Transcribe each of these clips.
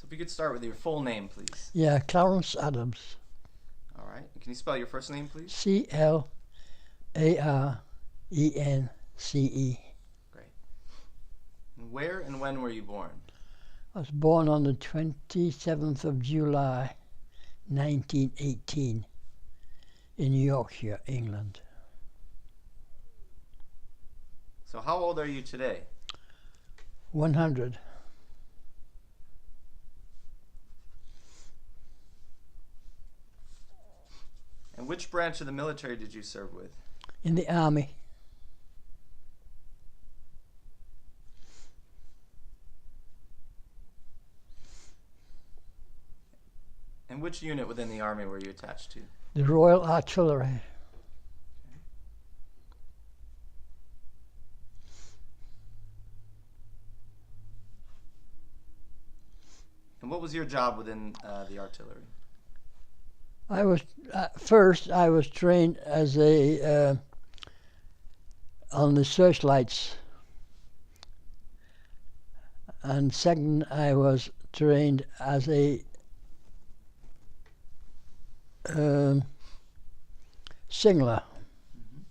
If you could start with your full name, please. Yeah, Clarence Adams. All right. Can you spell your first name, please? Clarence. Great. And where and when were you born? I was born on the 27th of July, 1918, in Yorkshire, England. So how old are you today? 100. And which branch of the military did you serve with? In the army. And which unit within the Army were you attached to? The Royal Artillery. And what was your job within the artillery? I was first. I was trained as a on the searchlights, and second, I was trained as a signaler. Mm-hmm.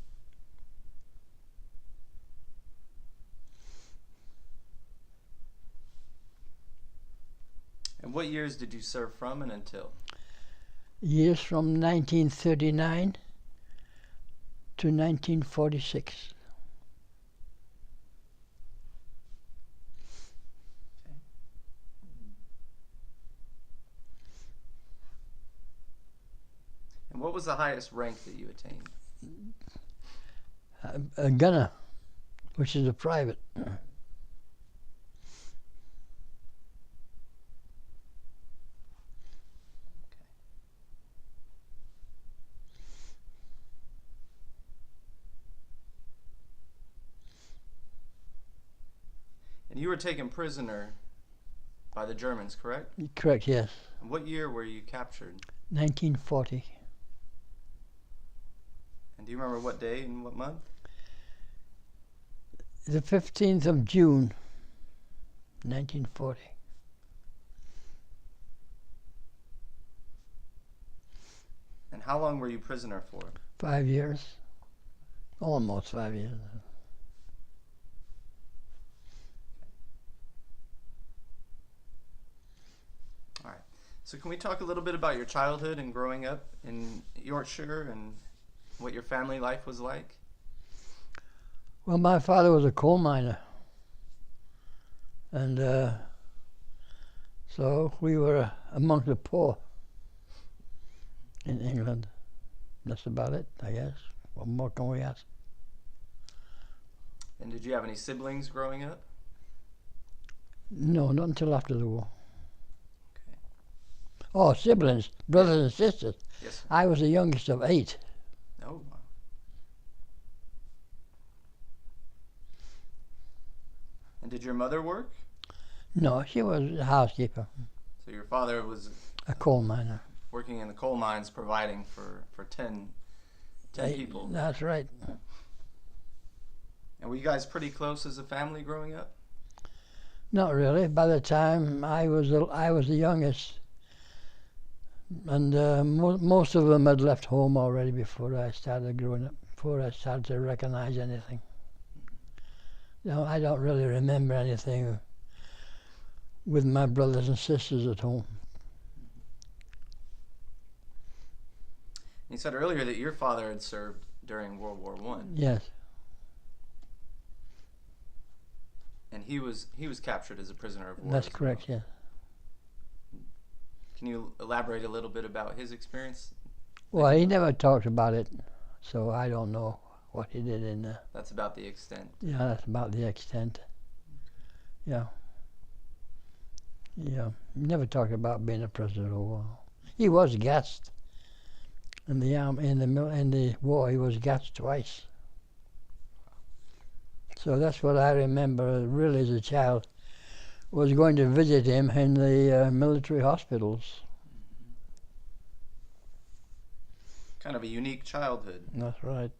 And what years did you serve from and until? Years from 1939 to 1946. Okay. And what was the highest rank that you attained? A gunner, which is a private. And you were taken prisoner by the Germans, correct? Correct, yes. And what year were you captured? 1940. And do you remember what day and what month? The 15th of June, 1940. And how long were you prisoner for? 5 years. Almost 5 years. All right. So can we talk a little bit about your childhood and growing up in Yorkshire and what your family life was like? Well, my father was a coal miner, and so we were among the poor in England. That's about it, I guess. What more can we ask? And did you have any siblings growing up? No, not until after the war. Okay. Oh, siblings, brothers and sisters. Yes, sir. I was the youngest of 8. Oh, wow. And did your mother work? No, she was a housekeeper, So your father was a coal miner. working in the coal mines providing for 10 people. That's right. And were you guys pretty close as a family growing up? Not really. By the time I was the youngest, and most of them had left home already before I started growing up, before I started to recognize anything. No, I don't really remember anything with my brothers and sisters at home. You said earlier that your father had served during World War I. Yes. And he was captured as a prisoner of war. That's as correct, well. yes. Can you elaborate a little bit about his experience? Well, he never talked about it, so I don't know what he did in there. That's about the extent. Yeah, that's about the extent. Yeah. Yeah. He never talked about being a prisoner of war. He was gassed. In the in the war, he was gassed twice. So that's what I remember really as a child, was going to visit him in the military hospitals. Kind of a unique childhood. That's right.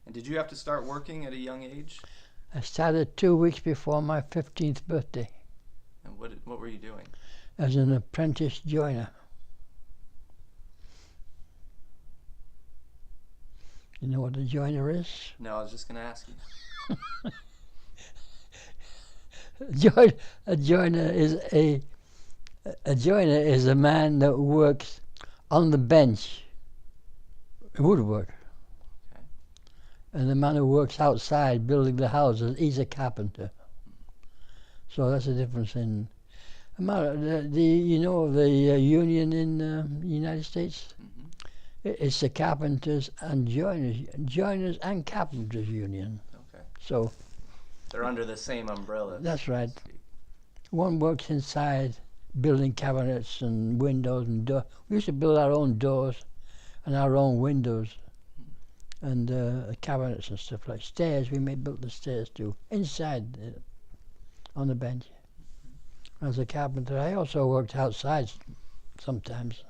And did you have to start working at a young age? I started 2 weeks before my 15th birthday And what were you doing? as an apprentice joiner. You know what a joiner is? No, I was just going to ask you. A joiner is a man that works on the bench, woodwork. Okay. And the man who works outside building the houses, he's a carpenter. So that's the difference in the union in the United States. Mm-hmm. It's the carpenters and joiners and carpenters union. Okay. So they're under the same umbrella. that's right. One works inside building cabinets and windows and doors. We used to build our own doors and our own windows and cabinets and stuff like stairs. We built the stairs too inside on the bench. As a carpenter, I also worked outside sometimes.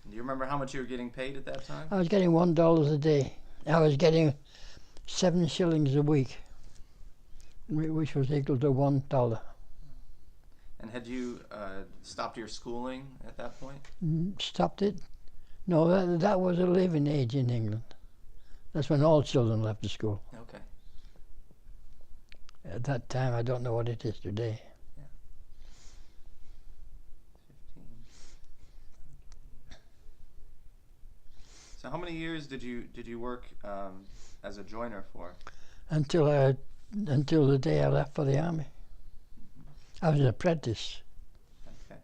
Do you remember how much you were getting paid at that time? I was getting $1 a day. I was getting 7 shillings a week, which was equal to $1. And had you stopped your schooling at that point? Stopped it? No, that was a leaving age in England. That's when all children left the school. Okay. At that time, I don't know what it is today. Yeah. 15. So how many years did you work as a joiner for? Until the day I left for the army. I was an apprentice. Okay.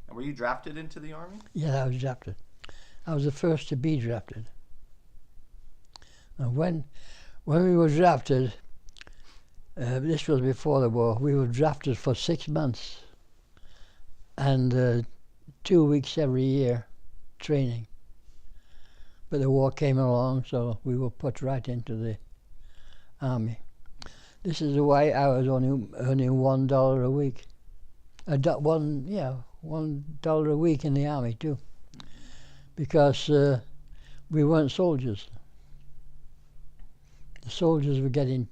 And were you drafted into the army? Yeah, I was drafted. I was the first to be drafted. And when we were drafted, this was before the war, we were drafted for 6 months and 2 weeks every year training. But the war came along, so we were put right into the army. This is why I was only earning $1 a week. $1 a week in the army too, because we weren't soldiers. The soldiers were getting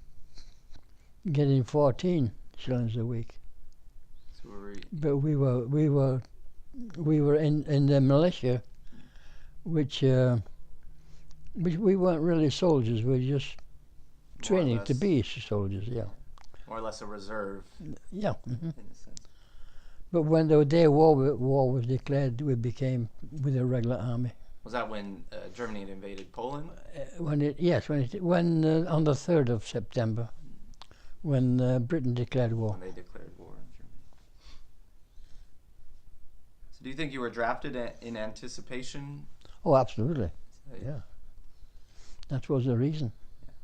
14 shillings a week. So were you... But we were in the militia, which we weren't really soldiers. We were just training to be soldiers. Yeah. More or less a reserve. Yeah. In a sense. But when the day war was declared, we became with the regular army. Was that when Germany had invaded Poland? When on the 3rd of September, when Britain declared war. When they declared war in Germany. So do you think you were drafted in anticipation? Oh, absolutely. Yeah. That was the reason. Yeah.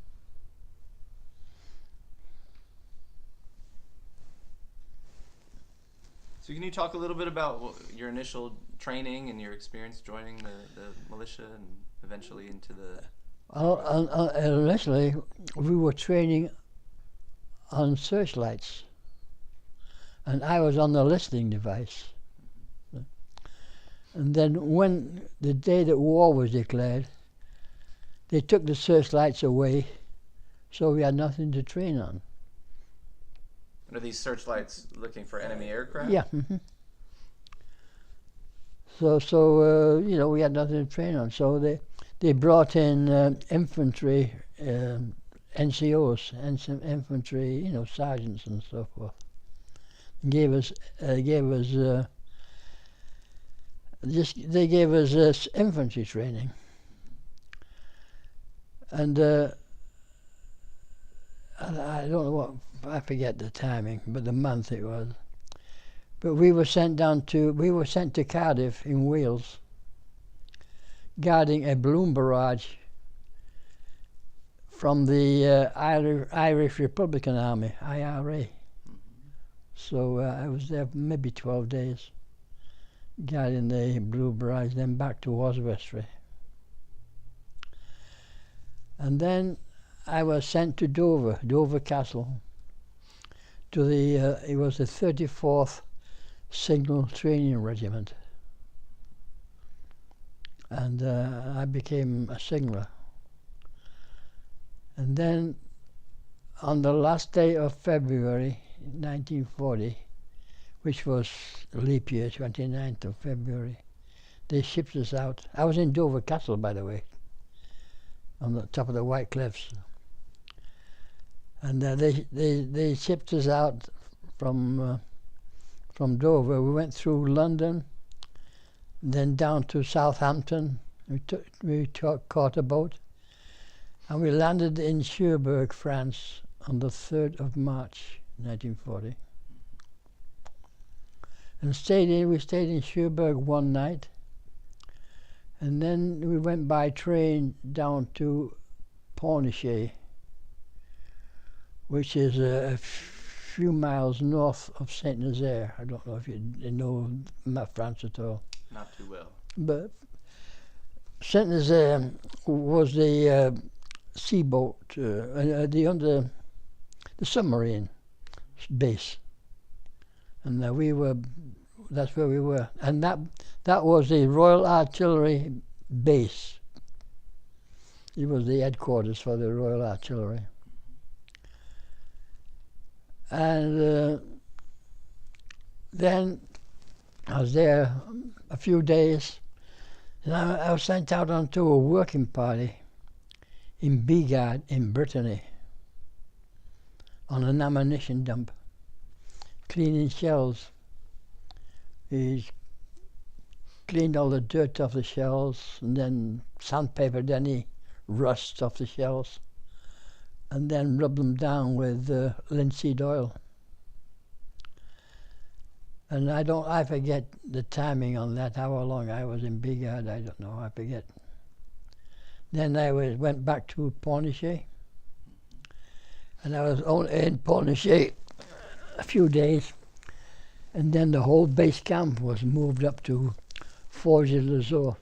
So can you talk a little bit about your initial training and your experience joining the militia and eventually into the... Initially, we were training on searchlights, and I was on the listening device. And then when the day that war was declared, they took the searchlights away, so we had nothing to train on. And are these searchlights looking for enemy aircraft? Yeah. Mm-hmm. So we had nothing to train on. So they brought in infantry, NCOs, infantry, sergeants and so forth. They gave us infantry training. And I don't know what, I forget the timing, but the month it was. But we were sent to Cardiff in Wales, guarding a balloon barrage from the Irish Republican Army, IRA. So I was there maybe 12 days, guarding the balloon barrage, then back to Oswestry. And then I was sent to Dover Castle, to it was the 34th Signal Training Regiment. and I became a signaller. And then on the last day of February 1940, which was leap year, 29th of February, they shipped us out. I was in Dover Castle, by the way, on the top of the White Cliffs. And they shipped us out from Dover. We went through London, then down to Southampton. We caught a boat, and we landed in Cherbourg, France, on the 3rd of March, 1940. And we stayed in Cherbourg one night, and then we went by train down to Pornichet, which is a few miles north of Saint-Nazaire. I don't know if you know France at all. Not too well. But Saint-Nazaire was the seaboat, the submarine base, and that's where we were, and that was the Royal Artillery base. It was the headquarters for the Royal Artillery, and then I was there a few days, and I was sent out onto a working party in Bigard in Brittany on an ammunition dump, cleaning shells. He cleaned all the dirt off the shells, and then sandpapered any rust off the shells, and then rubbed them down with linseed oil. And I forget the timing on that, how long I was in Bigard, I don't know, I forget. Then I went back to Pornichet, and I was only in Pornichet a few days, and then the whole base camp was moved up to Forges-les-Eaux.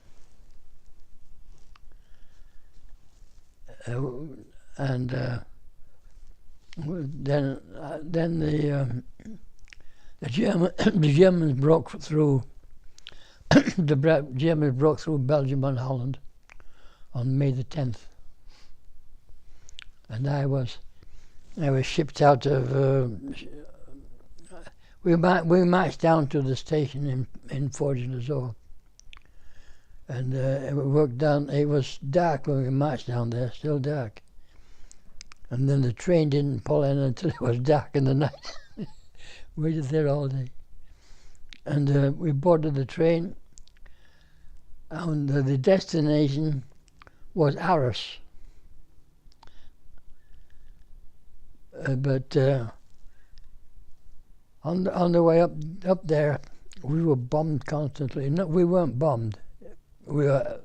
And then the Germans broke through the Germans broke through Belgium and Holland on May the 10th, and I was shipped out of. We marched down to the station in Forges-les-Eaux, and we worked down. It was dark when we marched down there, still dark. And then the train didn't pull in until it was dark in the night. Waited there all day. And we boarded the train, and the destination was Arras. But on the way up there, we were bombed constantly. No, we weren't bombed. We were,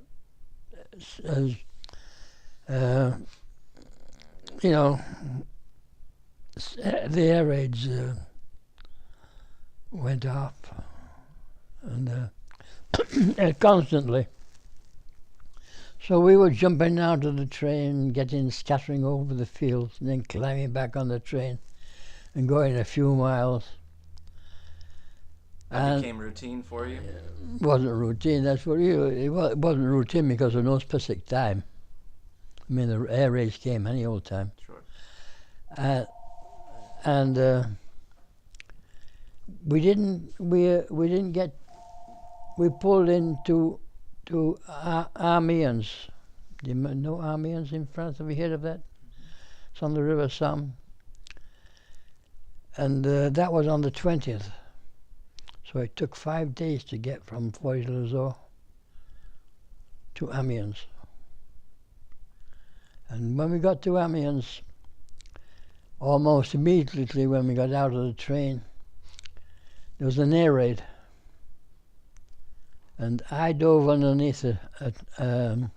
the air raids went off, and constantly. So we were jumping out of the train, scattering over the fields, and then climbing back on the train and going a few miles. That became routine for you? It wasn't routine, that's what it wasn't routine because of no specific time. I mean, the air raids came any old time. Sure. We pulled into Amiens. Do you know Amiens in France? Have you heard of that? It's on the River Somme. And that was on the 20th. So it took 5 days to get from Forges-les-Eaux to Amiens. And when we got to Amiens, almost immediately when we got out of the train, there was an air raid. And I dove underneath a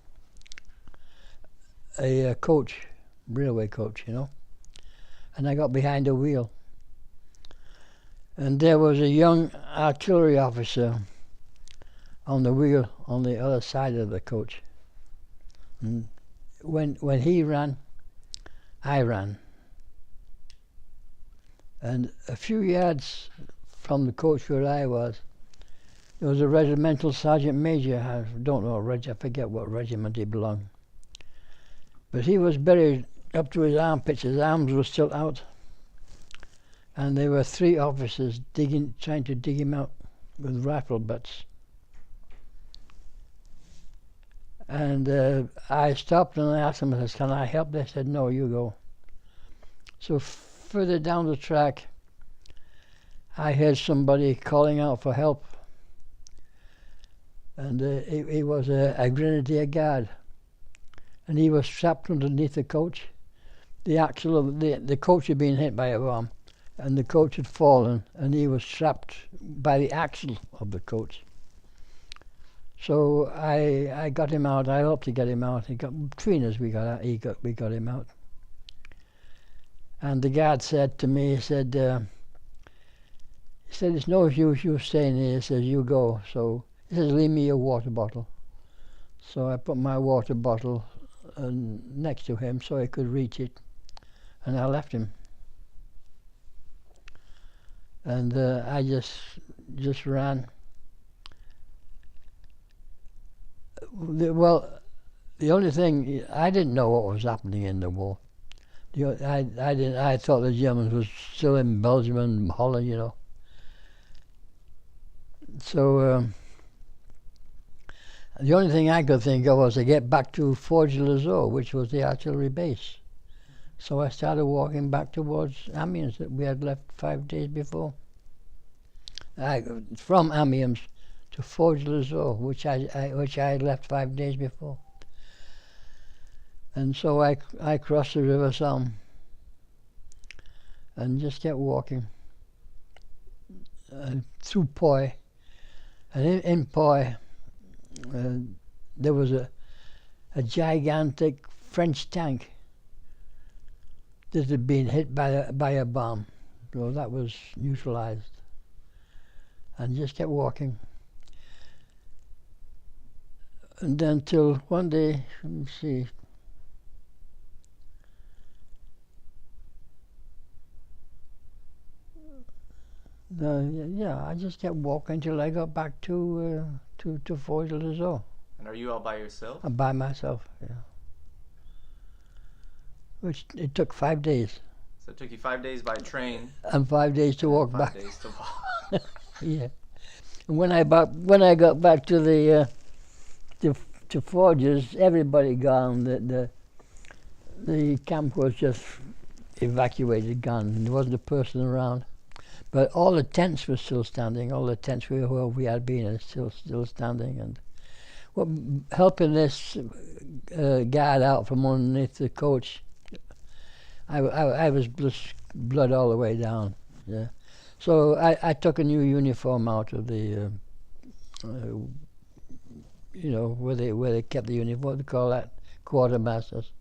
coach, railway coach, and I got behind the wheel. And there was a young artillery officer on the wheel on the other side of the coach. And when he ran, I ran. And a few yards from the coach where I was, There was a regimental sergeant major. I don't know, I forget what regiment he belonged. But he was buried up to his armpits. His arms were still out. And there were 3 officers trying to dig him out with rifle butts. And I stopped and I asked them, I said, "Can I help?" They said, "No, you go." So further down the track, I heard somebody calling out for help. And he was a grenadier guard. And he was strapped underneath the coach. The axle of the coach had been hit by a bomb. And the coach had fallen, and he was trapped by the axle of the coach. So I got him out. I helped to get him out. Between us, we got him out. And the guard said to me, he said, "It's no use you staying here." He says, "You go." So he says, "Leave me your water bottle." So I put my water bottle next to him so he could reach it, and I left him. And I just ran. The only thing, I didn't know what was happening in the war. I thought the Germans were still in Belgium and Holland, you know. So the only thing I could think of was to get back to Forges-les-Eaux, which was the artillery base. So I started walking back towards Amiens that we had left 5 days before. From Amiens to Forges-les-Eaux, which I had left 5 days before. And so I crossed the River Somme and just kept walking through Poix. And in Poix, there was a gigantic French tank that had been hit by a bomb. So that was neutralized. And just kept walking. And then till one day, let me see. I just kept walking till I got back to Forges-les-Eaux. And are you all by yourself? I'm by myself, yeah. Which it took 5 days. So it took you 5 days by train. And 5 days to walk back. 5 days to walk. Yeah. And when I got back to to Forges, everybody gone. The camp was just evacuated, gone. There wasn't a person around. But all the tents were still standing. All the tents where we had been are still standing. And helping this guard out from underneath the coach, I was blood all the way down. Yeah. So I took a new uniform out of the, where they kept the uniform. What do they call that? Quartermasters.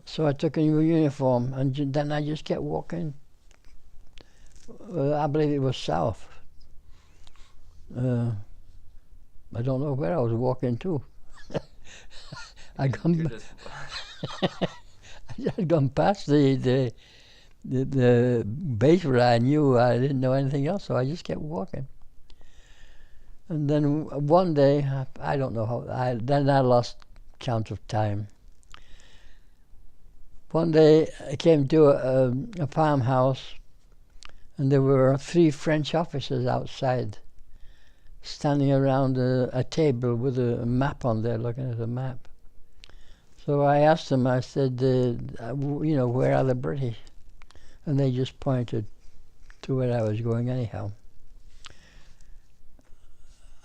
So I took a new uniform, and then I just kept walking. I believe it was south. I don't know where I was walking to. I'd gone past the base where I knew I didn't know anything else, so I just kept walking. And then one day, I don't know how, then I lost count of time. One day I came to a farmhouse, and there were 3 French officers outside, standing around a table with a map on there, looking at a map. So I asked them, I said, where are the British? And they just pointed to where I was going anyhow.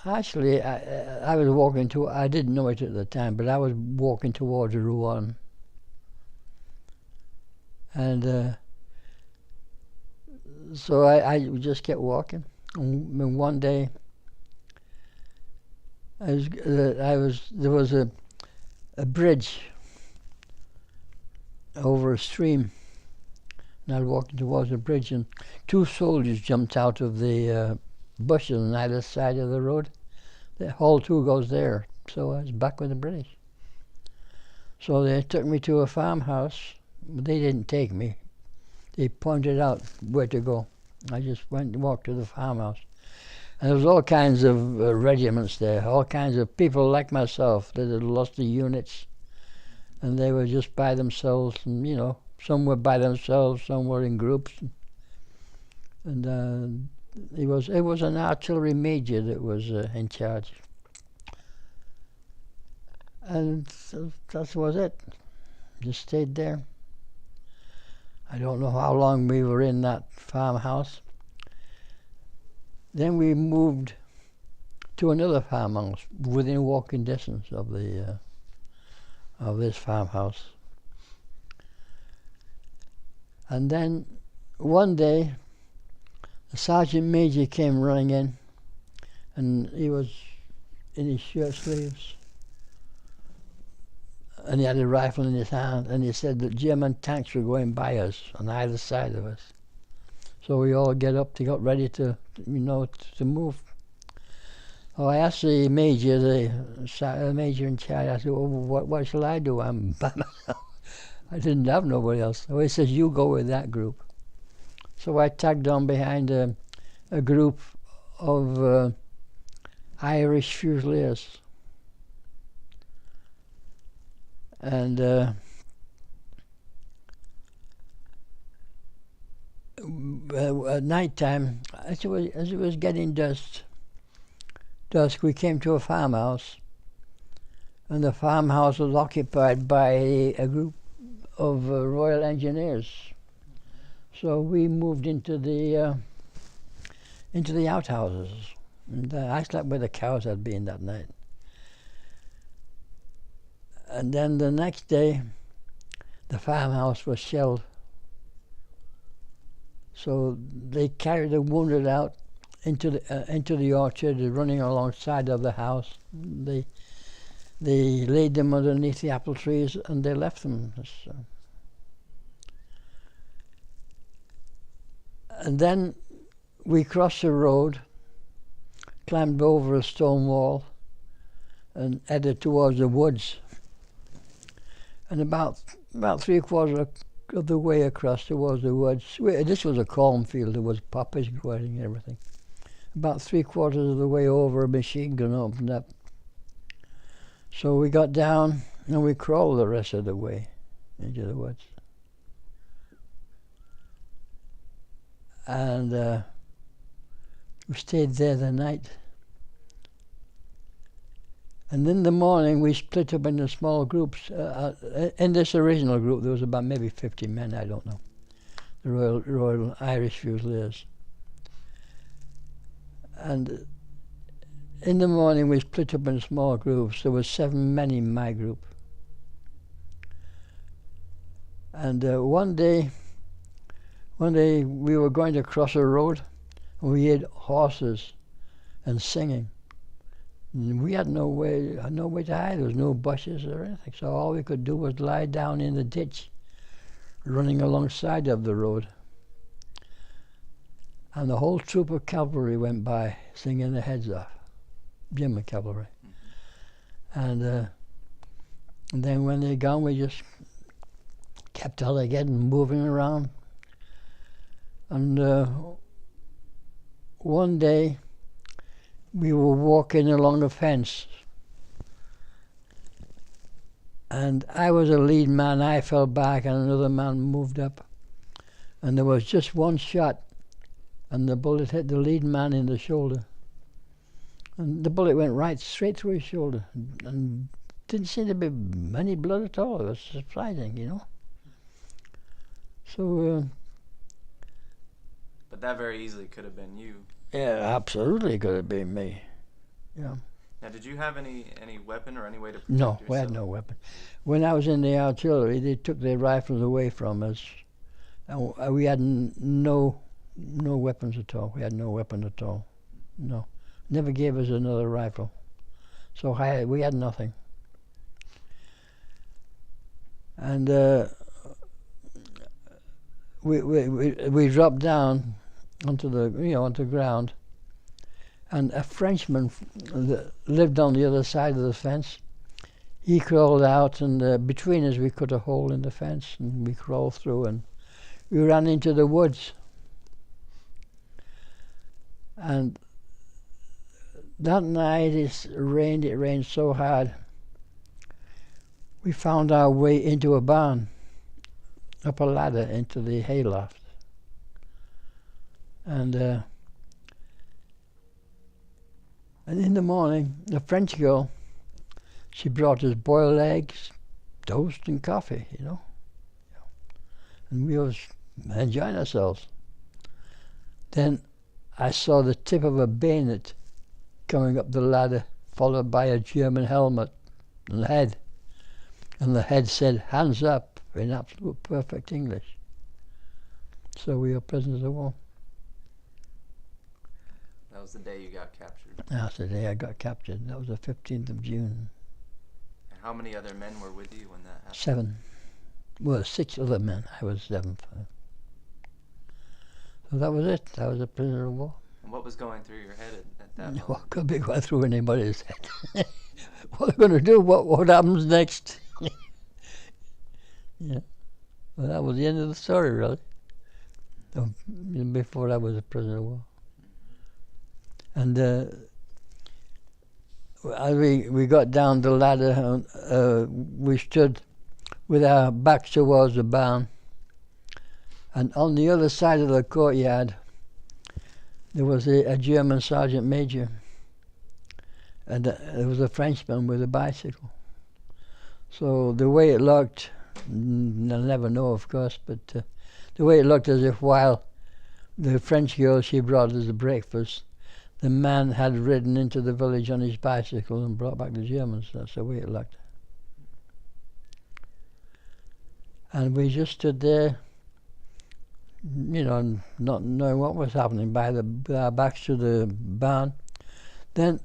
Actually, I was walking I didn't know it at the time, but I was walking towards Rouen. And so I just kept walking. And one day, there was a bridge over a stream, and I was walking towards the bridge, and 2 soldiers jumped out of the bushes on either side of the road. The Hall 2 goes there, so I was back with the British. So they took me to a farmhouse, but they didn't take me. They pointed out where to go. I just went and walked to the farmhouse. And there was all kinds of regiments there, all kinds of people like myself that had lost the units, and they were just by themselves, and some were by themselves, some were in groups, and it was an artillery major that was in charge, and that was it. Just stayed there. I don't know how long we were in that farmhouse. Then we moved to another farmhouse within walking distance of this farmhouse. And then one day, the sergeant major came running in, and he was in his shirt sleeves, and he had a rifle in his hand, and he said that German tanks were going by us on either side of us. So we all get ready to move. Oh, I asked the major, the major in charge, I said, well, what shall I do? I'm by myself. I didn't have nobody else. So he says, you go with that group. So I tagged on behind a group of Irish Fusiliers. And at night time, as it was getting dusk, we came to a farmhouse, and the farmhouse was occupied by a group of Royal Engineers. So we moved into the outhouses, and I slept where the cows had been that night. And then the next day, the farmhouse was shelled. So they carried the wounded out into the orchard, running alongside of the house. They laid them underneath the apple trees, and they left them. And then we crossed the road, climbed over a stone wall, and headed towards the woods. And about 3/4 of the way across towards the woods, this was a cornfield, there was poppies growing and everything. About 3/4 of the way over, a machine gun opened up. So we got down and we crawled the rest of the way into the woods. And we stayed there the night. And in the morning, we split up into small groups. In this original group, there was about maybe 50 men, I don't know. The Royal Irish Fusiliers. And in the morning, we split up in small groups. There were 7 men in my group. And one day we were going to cross a road, and we had horses and singing. And we had no way to hide. There was no bushes or anything, so all we could do was lie down in the ditch, running alongside of the road. And the whole troop of cavalry went by, singing their heads off, German cavalry. And then when they're gone, we just kept on again, moving around. And one day, we were walking along a fence, and I was a lead man. I fell back and another man moved up, and there was just one shot, and the bullet hit the lead man in the shoulder, and the bullet went right straight through his shoulder, and didn't seem to be any blood at all. It was surprising, So but that very easily could have been you. yeah, absolutely could have been me. Yeah. Now, did you have any weapon or any way to protect No, yourself? we had no weapon. When I was in the artillery, they took their rifles away from us, and we had no weapons at all. We had no weapon at all. No, never gave us another rifle. So we had nothing. And we dropped down onto the ground, and a Frenchman that lived on the other side of the fence, he crawled out, and between us we cut a hole in the fence, and we crawled through, and we ran into the woods. And that night it rained so hard. We found our way into a barn, up a ladder into the hayloft. And in the morning, the French girl, she brought us boiled eggs, toast and coffee, you know. And we was enjoying ourselves. Then I saw the tip of a bayonet coming up the ladder, followed by a German helmet and head. And the head said, "Hands up," in absolute perfect English. So we were prisoners of war. That was the day you got captured. That's the day I got captured. That was the 15th of June. And how many other men were with you when that happened? 7. Well, 6 other men. I was 7th. So that was it. I was a prisoner of war. And what was going through your head at that moment? What could be going through anybody's head? What are they going to do? What happens next? Yeah. Well, that was the end of the story, really. Before I was a prisoner of war. And as we got down the ladder, and we stood with our backs towards the barn. And on the other side of the courtyard, there was a German sergeant major. And there was a Frenchman with a bicycle. So the way it looked, I'll never know, of course, but the way it looked, as if while the French girl, she brought us the breakfast, the man had ridden into the village on his bicycle and brought back the Germans. That's the way it looked. And we just stood there, you know, not knowing what was happening, with our backs to the barn. Then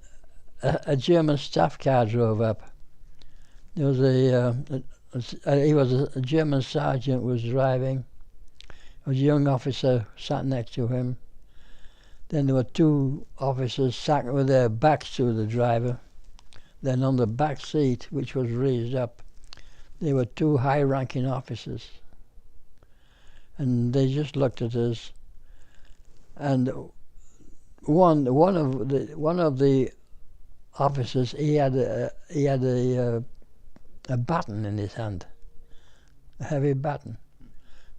a German staff car drove up. There was a German sergeant was driving. There was a young officer sat next to him. Then there were 2 officers sat with their backs to the driver. Then on the back seat, which was raised up, there were 2 high-ranking officers. And they just looked at us. And one of the officers, he had a baton in his hand, a heavy baton.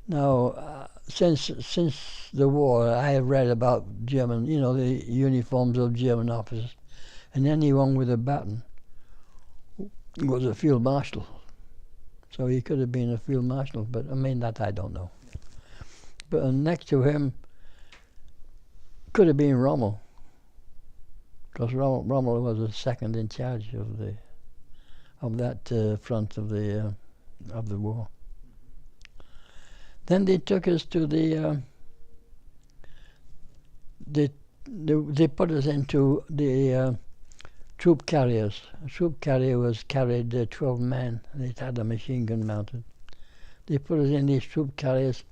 Now, since the war, I have read about German, you know, the uniforms of German officers, and anyone with a baton was a field marshal. So he could have been a field marshal, but I mean, that I don't know. But next to him could have been Rommel, because Rommel was the second in charge of that front of the war. Then they took us to they put us into the troop carriers. A troop carrier carried 12 men, and it had a machine gun mounted. They put us in these troop carriers.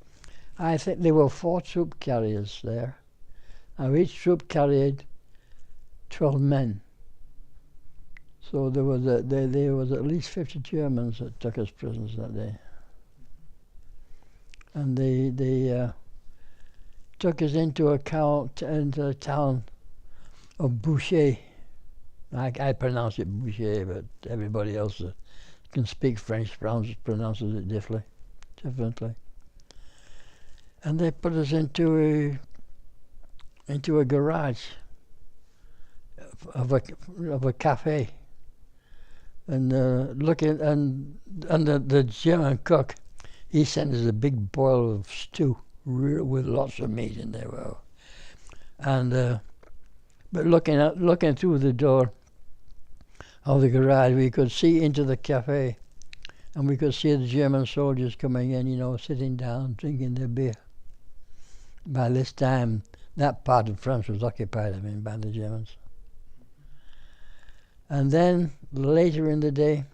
I think there were 4 troop carriers there. Now each troop carried 12 men. So there was at least 50 Germans that took us prisoners that day. And they took us into a town of Boucher. I pronounce it Boucher, but everybody else that can speak French pronounces it differently. And they put us into a garage of a cafe. And the German cook, he sent us a big boil of stew with lots of meat in there. Well, and but looking through the door of the garage, we could see into the cafe, and we could see the German soldiers coming in, you know, sitting down, drinking their beer. By this time, that part of France was occupied, by the Germans. And then, later in the day,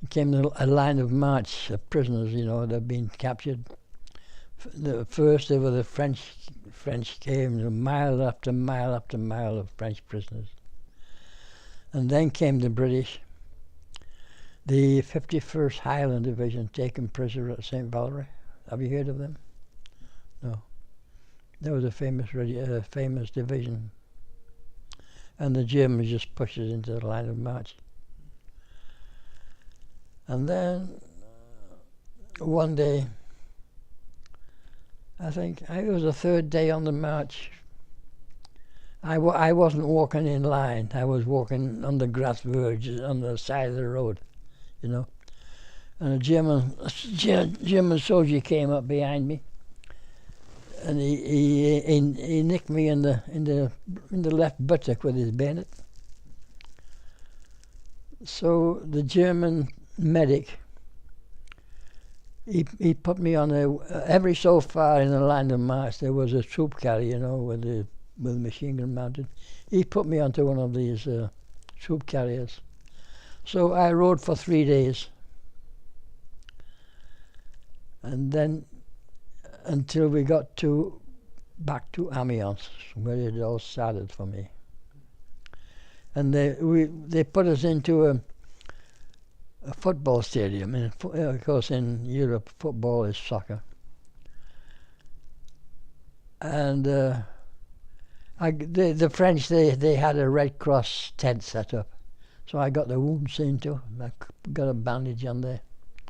came a line of march of prisoners, you know, that had been captured. First, there were the French came, mile after mile after mile of French prisoners. And then came the British. The 51st Highland Division taken prisoner at St. Valery. Have you heard of them? No. That was a famous division. and the Germans just pushed us into the line of march. And then one day, I think it was the third day on the march, I wasn't walking in line. I was walking on the grass verge on the side of the road, you know. And a German soldier came up behind me, and he nicked me in the left buttock with his bayonet. So the German medic, he put me on every so far in the line of march there was a troop carrier, you know, with a machine gun mounted. He put me onto one of these troop carriers. So I rode for 3 days. And then until we got back to Amiens, where it all started for me. And they put us into a football stadium. And of course, in Europe, football is soccer. And the French, they had a Red Cross tent set up. So I got the wound seen to. I got a bandage on there.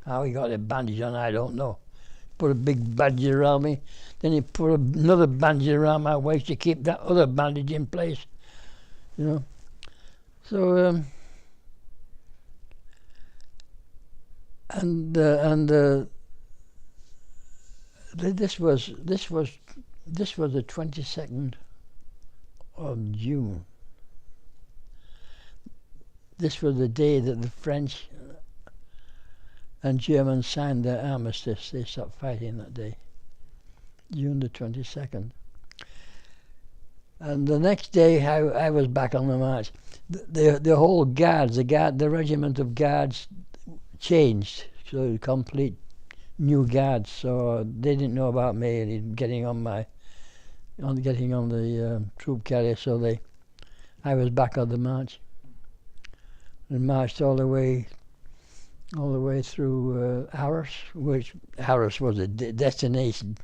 How he got a bandage on, I don't know. Put a big bandage around me. Then he put another bandage around my waist to keep that other bandage in place. You know. So this was the 22nd of June. This was the day that the French and Germans signed their armistice. They stopped fighting that day, June the 22nd. And the next day I was back on the march. The whole guards, the regiment of guards changed, so complete new guards. So they didn't know about me getting on the troop carrier. So I was back on the march, and marched all the way through Arras, which Arras was a destination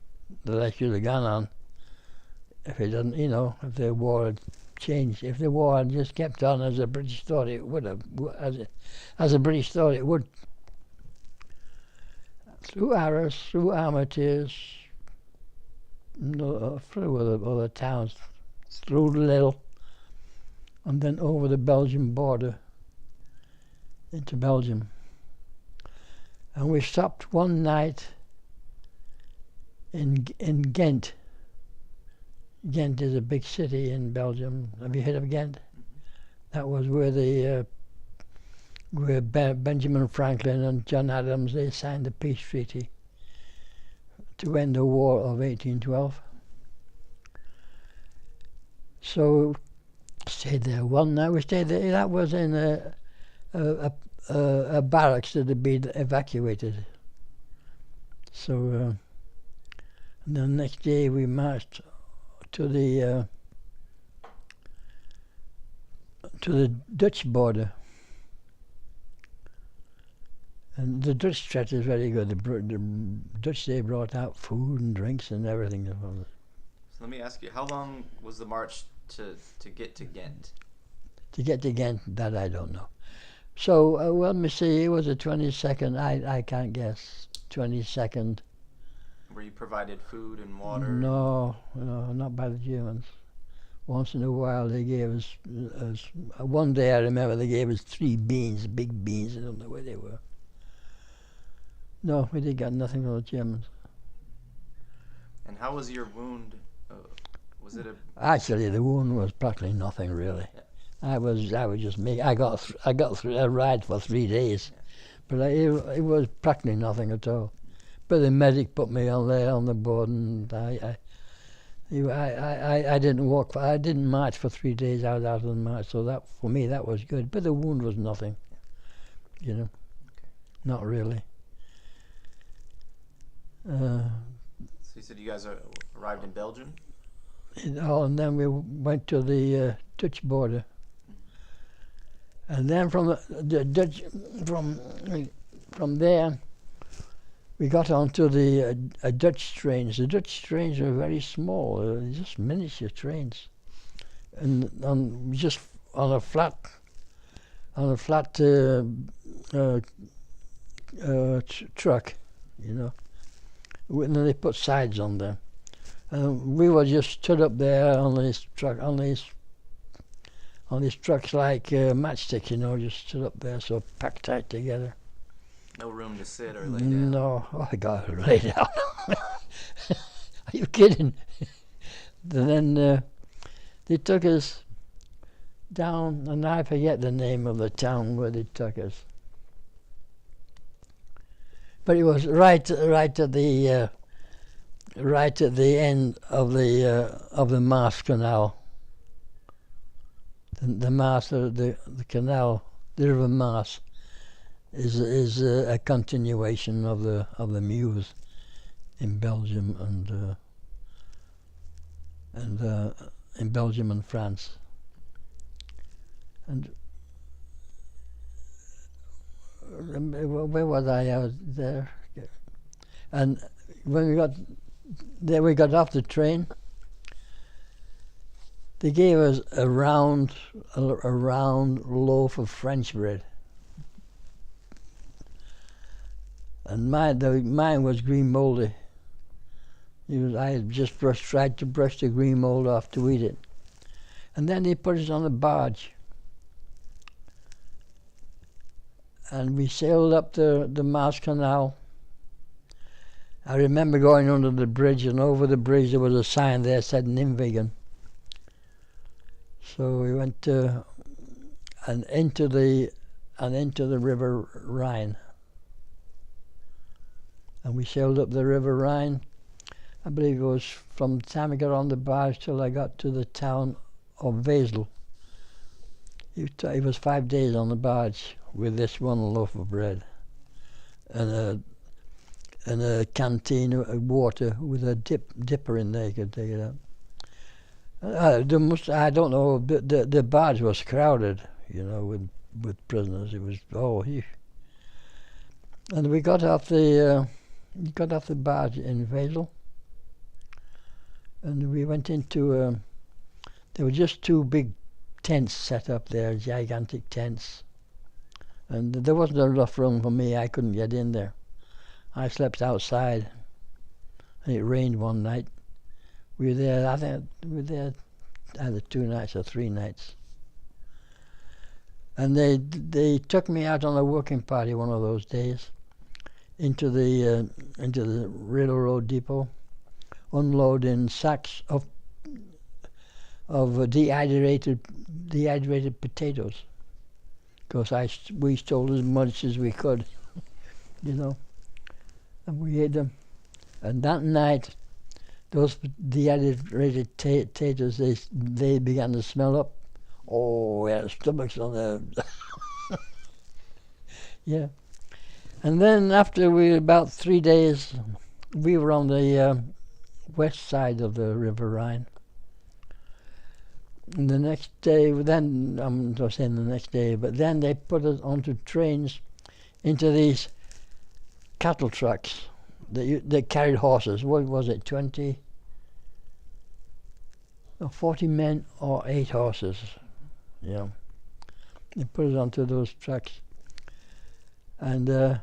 that I should have gone on if it didn't, you know, if the war had changed. If the war had just kept on as the British thought it would have, as the British thought it would. Through Arras, through Armentières, through other towns, through Lille, and then over the Belgian border into Belgium. And we stopped one night in Ghent. Ghent is a big city in Belgium. Have you heard of Ghent? That was where where Benjamin Franklin and John Adams, they signed the peace treaty to end the war of 1812. So stayed there one night. We stayed there. That was in a barracks that had been evacuated. So and the next day we marched to the Dutch border. And the Dutch treated us very good. The Dutch, they brought out food and drinks and everything. So let me ask you, how long was the march to get to Ghent? To get to Ghent, that I don't know. So, well, let me see, it was the 22nd, I can't guess, 22nd. Were you provided food and water? No, not by the Germans. Once in a while they gave us one day I remember they gave us 3 beans, big beans, I don't know where they were. No, we did got nothing from the Germans. And how was your wound? Was it a... Actually, the wound was practically nothing really. Yeah. I was just me. I got through a ride for 3 days, yeah. But it was practically nothing at all. But the medic put me on there on the board, and I didn't walk. I didn't march for 3 days. I was out of the march, so that for me that was good. But the wound was nothing, you know, okay. Not really. So you said you guys arrived in Belgium? And then we went to the Dutch border. And then from the Dutch, from there, we got onto the Dutch trains. The Dutch trains were very small, just miniature trains, and we just on a flat truck, you know. And they put sides on there. We were just stood up there on these trucks like matchsticks, you know, just stood up there, so packed tight together. No room to sit or lay down. No, oh, I got to lay down. Are you kidding? And then they took us down, and I forget the name of the town where they took us. But it was right at the end of the Maas Canal. The Maas, the canal, the River Maas, is a continuation of the Meuse in Belgium and in Belgium and France. And where was I was there, and when we got there, we got off the train. They gave us a round loaf of French bread, and mine was green mouldy. I had just tried to brush the green mould off to eat it, and then they put us on a barge. And we sailed up the Maas Canal. I remember going under the bridge, and over the bridge there was a sign there that said Nimwegen. So we went into the River Rhine, and we sailed up the River Rhine. I believe it was from the time I got on the barge till I got to the town of Wesel. It was 5 days on the barge with this one loaf of bread and a canteen of water with a dipper in there. You could take it out. I don't know. The barge was crowded, you know, with prisoners. It was and we got off the barge in Wesel, and we went into. There were just two big tents set up there, gigantic tents. And there wasn't enough room for me. I couldn't get in there. I slept outside, and it rained one night. We were there. I think we were there either 2 nights or 3 nights. And they took me out on a working party one of those days into the railroad depot, unloading sacks of dehydrated potatoes. Because we stole as much as we could, you know, and we ate them. And that night, those dehydrated potatoes, they began to smell up. Oh, we had stomachs on there. Yeah. And then after about 3 days, we were on the west side of the River Rhine. And the next day, then, I'm not saying the next day, but then they put us onto trains into these cattle trucks that carried horses. What was it, 20 or 40 men or 8 horses? Yeah. They put us onto those trucks. And there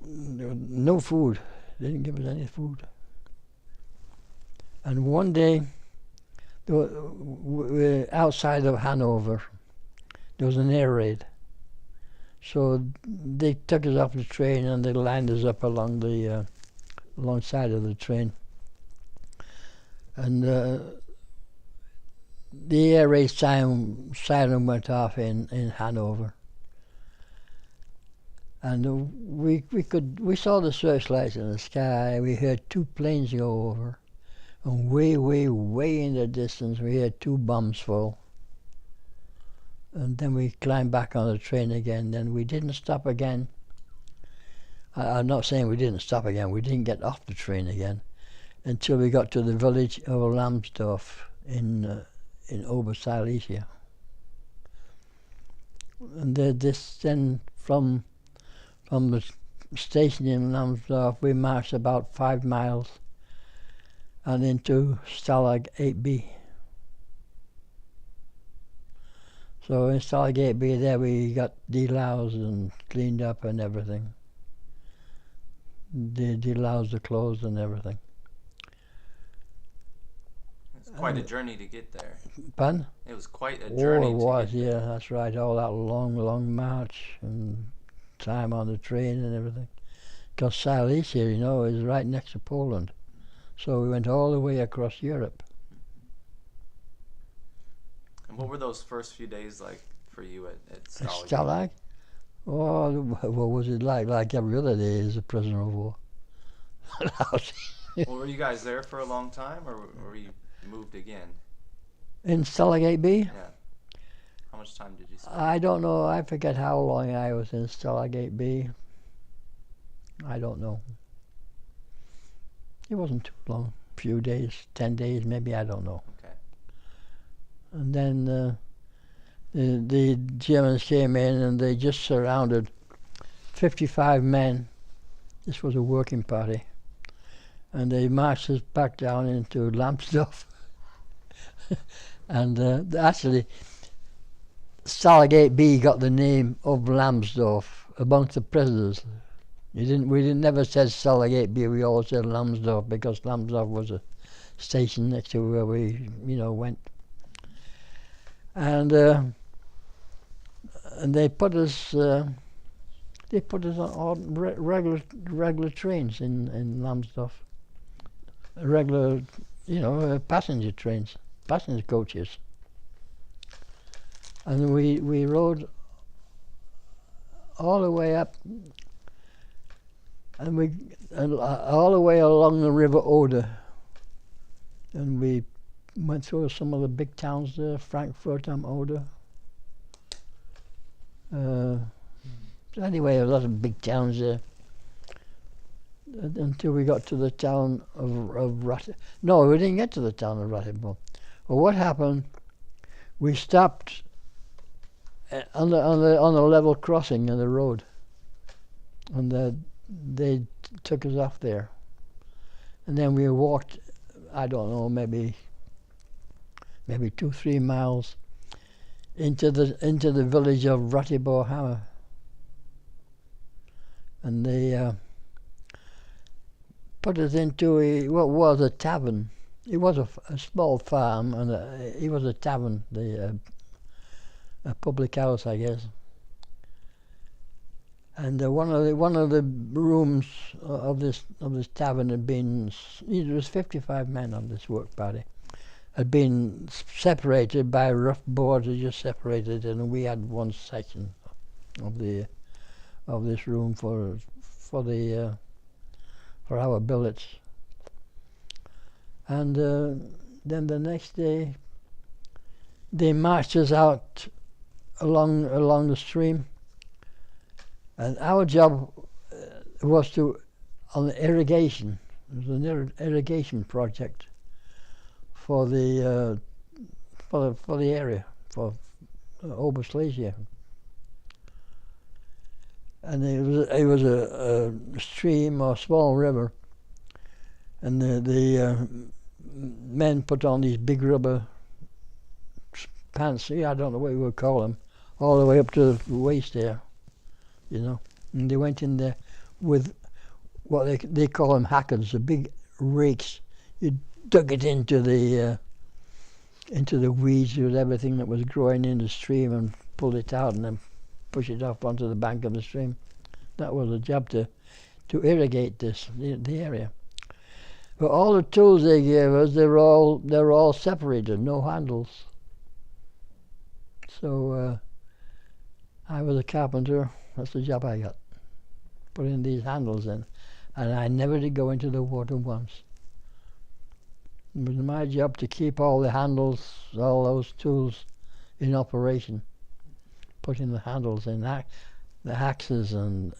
was no food. They didn't give us any food. And one day, outside of Hanover, there was an air raid. So they took us off the train and they lined us up alongside of the train. And the air raid siren went off in Hanover. And we saw the searchlights in the sky. We heard 2 planes go over. And way, way, way in the distance, we heard 2 bombs fall. And then we climbed back on the train again. Then we didn't stop again. I'm not saying we didn't stop again. We didn't get off the train again until we got to the village of Lambsdorff in Obersilesia. And then from the station in Lambsdorff, we marched about 5 miles. And into Stalag 8B. So in Stargate Bay there we got deloused and cleaned up and everything. They deloused the clothes and everything. It's quite a journey to get there. Pardon? It was quite a journey Oh, it was, to get there. yeah, that's right. All that long march and time on the train and everything. Because Silesia, you know, is right next to Poland. So we went all the way across Europe. And what were those first few days like for you at Stalag? Stalag? Oh, what was it like? Like every other day as a prisoner of war. Well, were you guys there for a long time, or were you moved again? In Stalag B? Yeah. How much time did you spend? I don't know. I forget how long I was in Stalag B. I don't know. It wasn't too long. A few days, 10 days maybe, I don't know. Okay. And then the Germans came in and they just surrounded 55 men. This was a working party. And they marched us back down into Lambsdorff. And actually, Stalag B got the name of Lambsdorff amongst the prisoners. We never said Stalag B, we always said Lambsdorff, because Lambsdorff was a station next to where we, went. And they put us on regular trains in Lambsdorff. Regular, passenger trains, passenger coaches. And we rode all the way up, and all the way along the River Oder. And we went through some of the big towns there, Frankfurt am Oder. Anyway, a lot of big towns there. Until we got to the town of Ratibor. No, we didn't get to the town of Ratibor. Well, what happened? We stopped on the level crossing of the road, and they took us off there. And then we walked, I don't know, maybe 2-3 miles into the village of Ratibor Hammer, and they put us into what was a tavern. It was a small farm, and it was a tavern, a public house, I guess. And one of the rooms of this tavern had been. There was 55 men on this work party. Had been separated by rough boards, just separated, and we had one section of this room for our billets. And then the next day, they marched us out along the stream, and our job was on the irrigation. It was an irrigation project for the area, for Oberschlesien. And it was a stream or small river, and the men put on these big rubber pants. I don't know what you would call them, all the way up to the waist there, And they went in there with what they call them hackers, the big rakes. You dug it into the weeds with everything that was growing in the stream and pulled it out and then push it off onto the bank of the stream. That was a job to irrigate the area. But all the tools they gave us, they're all separated, no handles. So I was a carpenter. That's the job I got. Putting these handles in, and I never did go into the water once. It was my job to keep all the handles, all those tools, in operation. Putting the handles in, the axes and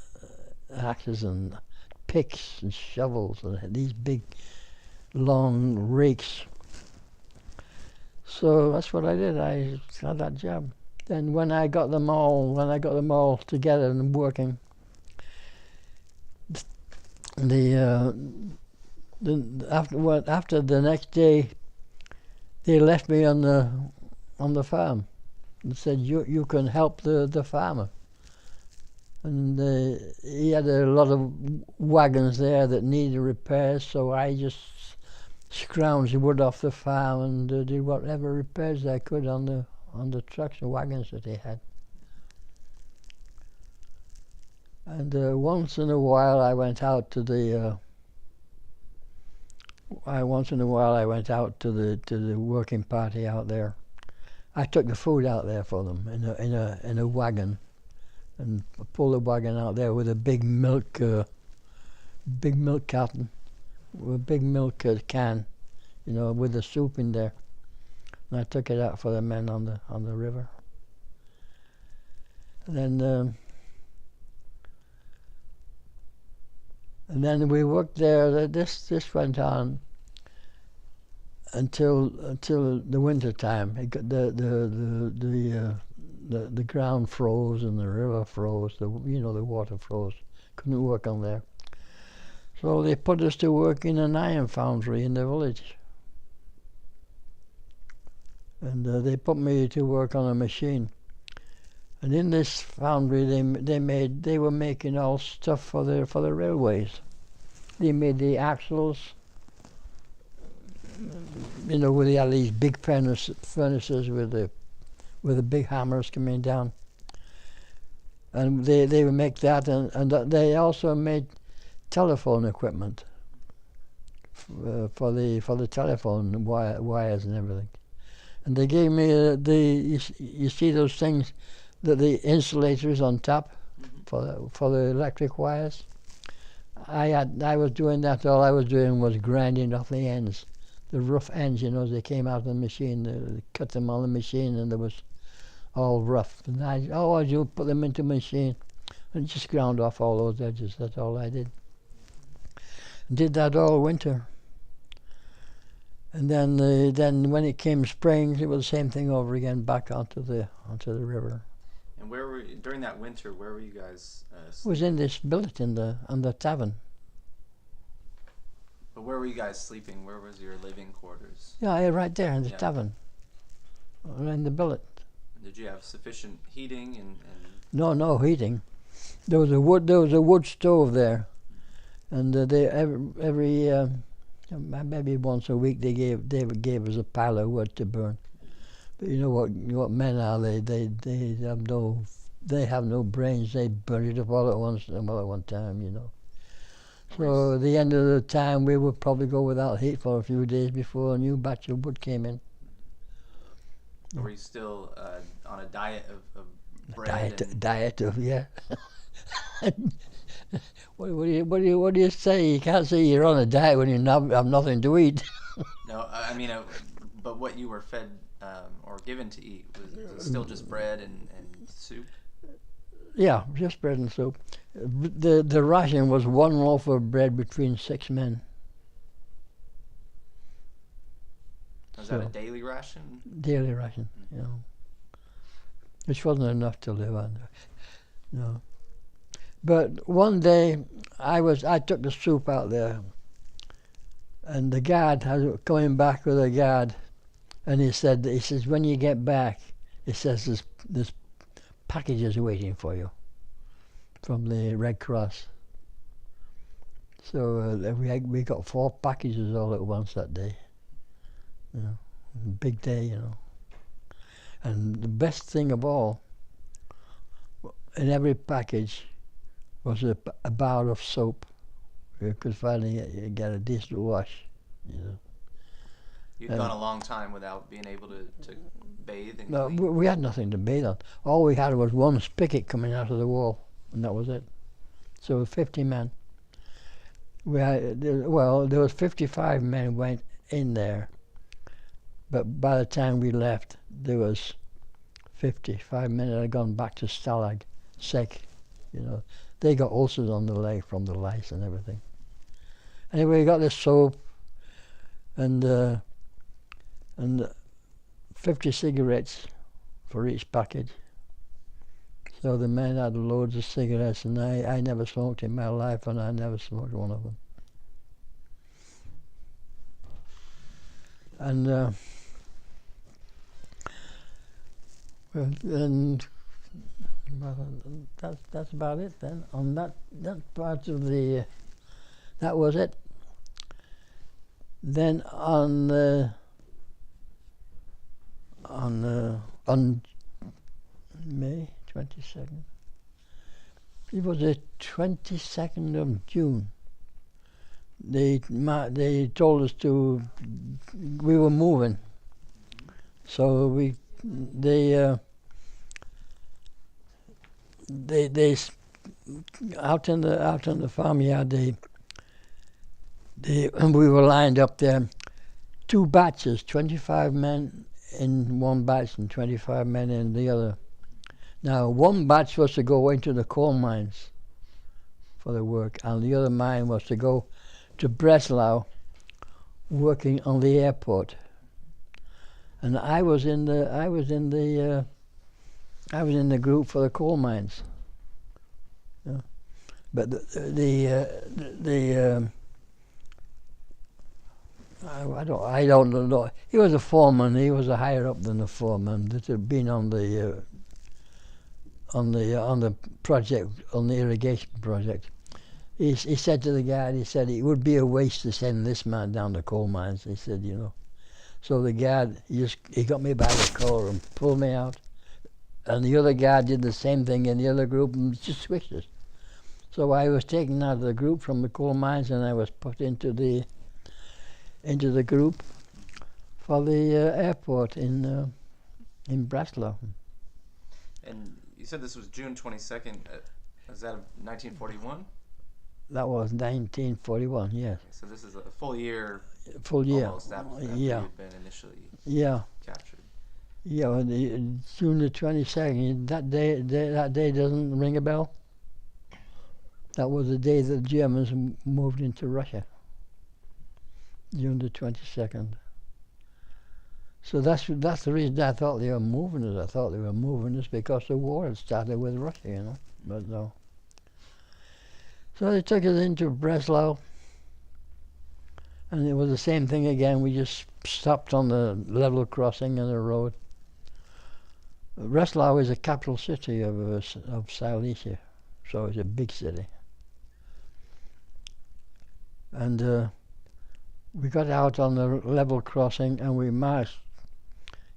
picks and shovels and these big, long rakes. So that's what I did. I had that job. Then when I got them all together and working, after the next day, they left me on the farm. and said, you can help the farmer. And he had a lot of wagons there that needed repairs, so I just scrounged the wood off the farm and did whatever repairs I could on the trucks and wagons that he had. And once in a while I went out to the working party out there. I took the food out there for them in a wagon, and pulled the wagon out there with a big milk carton, with a big milk can, with the soup in there. And I took it out for the men on the river. And then we worked there. This went on until the winter time. It got the ground froze and the river froze. The water froze. Couldn't work on there. So they put us to work in an iron foundry in the village. And they put me to work on a machine. And in this foundry, they were making all stuff for the railways. They made the axles, where they had these big furnaces with the big hammers coming down. And they would make that, and they also made telephone equipment for the telephone wires and everything. And they gave me you see those things, the insulators on top for the electric wires. I was doing that. All I was doing was grinding off the ends, the rough ends. They came out of the machine. They cut them on the machine, and they was all rough. And I do put them into the machine, and just ground off all those edges. That's all I did. Did that all winter. And then when it came spring, it was the same thing over again, back onto the river. And where were you, during that winter? Where were you guys? Was in this billet on the tavern. But where were you guys sleeping? Where was your living quarters? Yeah, right there in the tavern, in the billet. Did you have sufficient heating and? No heating. There was a wood stove there, and they every maybe once a week they gave us a pile of wood to burn. But you know what men are, they have no brains. They burn it up all at one time. So at the end of the time, we would probably go without heat for a few days before a new batch of wood came in. Were you still on a diet of bread? Diet of What do you say? You can't say you're on a diet when you have nothing to eat. No, I mean, but what you were fed or given to eat was still just bread and soup? Yeah, just bread and soup. The ration was one loaf of bread between 6 men. Was that a daily ration? Daily ration, which wasn't enough to live on. No. But one day I took the soup out there, and the guard was coming back with a guard, and he says when you get back, he says there's packages waiting for you from the Red Cross. So we got 4 packages all at once that day. Big day, And the best thing of all, in every package was a bar of soap. You could finally get a decent wash. You'd gone a long time without being able to bathe and No, clean. we had nothing to bathe on. All we had was one spigot coming out of the wall, and that was it. So 50 men. There was 55 men went in there, but by the time we left, there was 55 men that had gone back to Stalag, sick. They got ulcers on the leg from the lice and everything. Anyway, we got this soap and 50 cigarettes for each package. So the men had loads of cigarettes, and I never smoked in my life, and I never smoked one of them. And And well, that's about it then. On that part of the that was it. Then on May 22nd, it was the 22nd of June. They told us we were moving, so they out in the farmyard we were lined up there, 2 batches, 25 men in one batch and 25 men in the other. Now, one batch was to go into the coal mines for the work, and the other mine was to go to Breslau, working on the airport. And I was in the group for the coal mines. Yeah. But I don't know. He was a foreman. He was a higher up than the foreman that had been on the project, on the irrigation project. He said to the guy, he said it would be a waste to send this man down the coal mines. He said, you know. So the guard, he got me by the collar and pulled me out, and the other guy did the same thing in the other group and just switched us. So I was taken out of the group from the coal mines, and I was put into the group for the airport in Breslau. And you said this was June 22nd. Is that 1941? That was 1941. Yes. So this is a full year. Full year. Almost after yeah. you'd been initially captured. Yeah. June the 22nd. That day doesn't ring a bell. That was the day that the Germans moved into Russia. June the 22nd. So that's the reason I thought they were moving us. I thought they were moving us because the war had started with Russia, you know. But no. So they took us into Breslau, and it was the same thing again. We just stopped on the level crossing in the road. Breslau is the capital city of Silesia, so it's a big city. And we got out on the level crossing, and we marched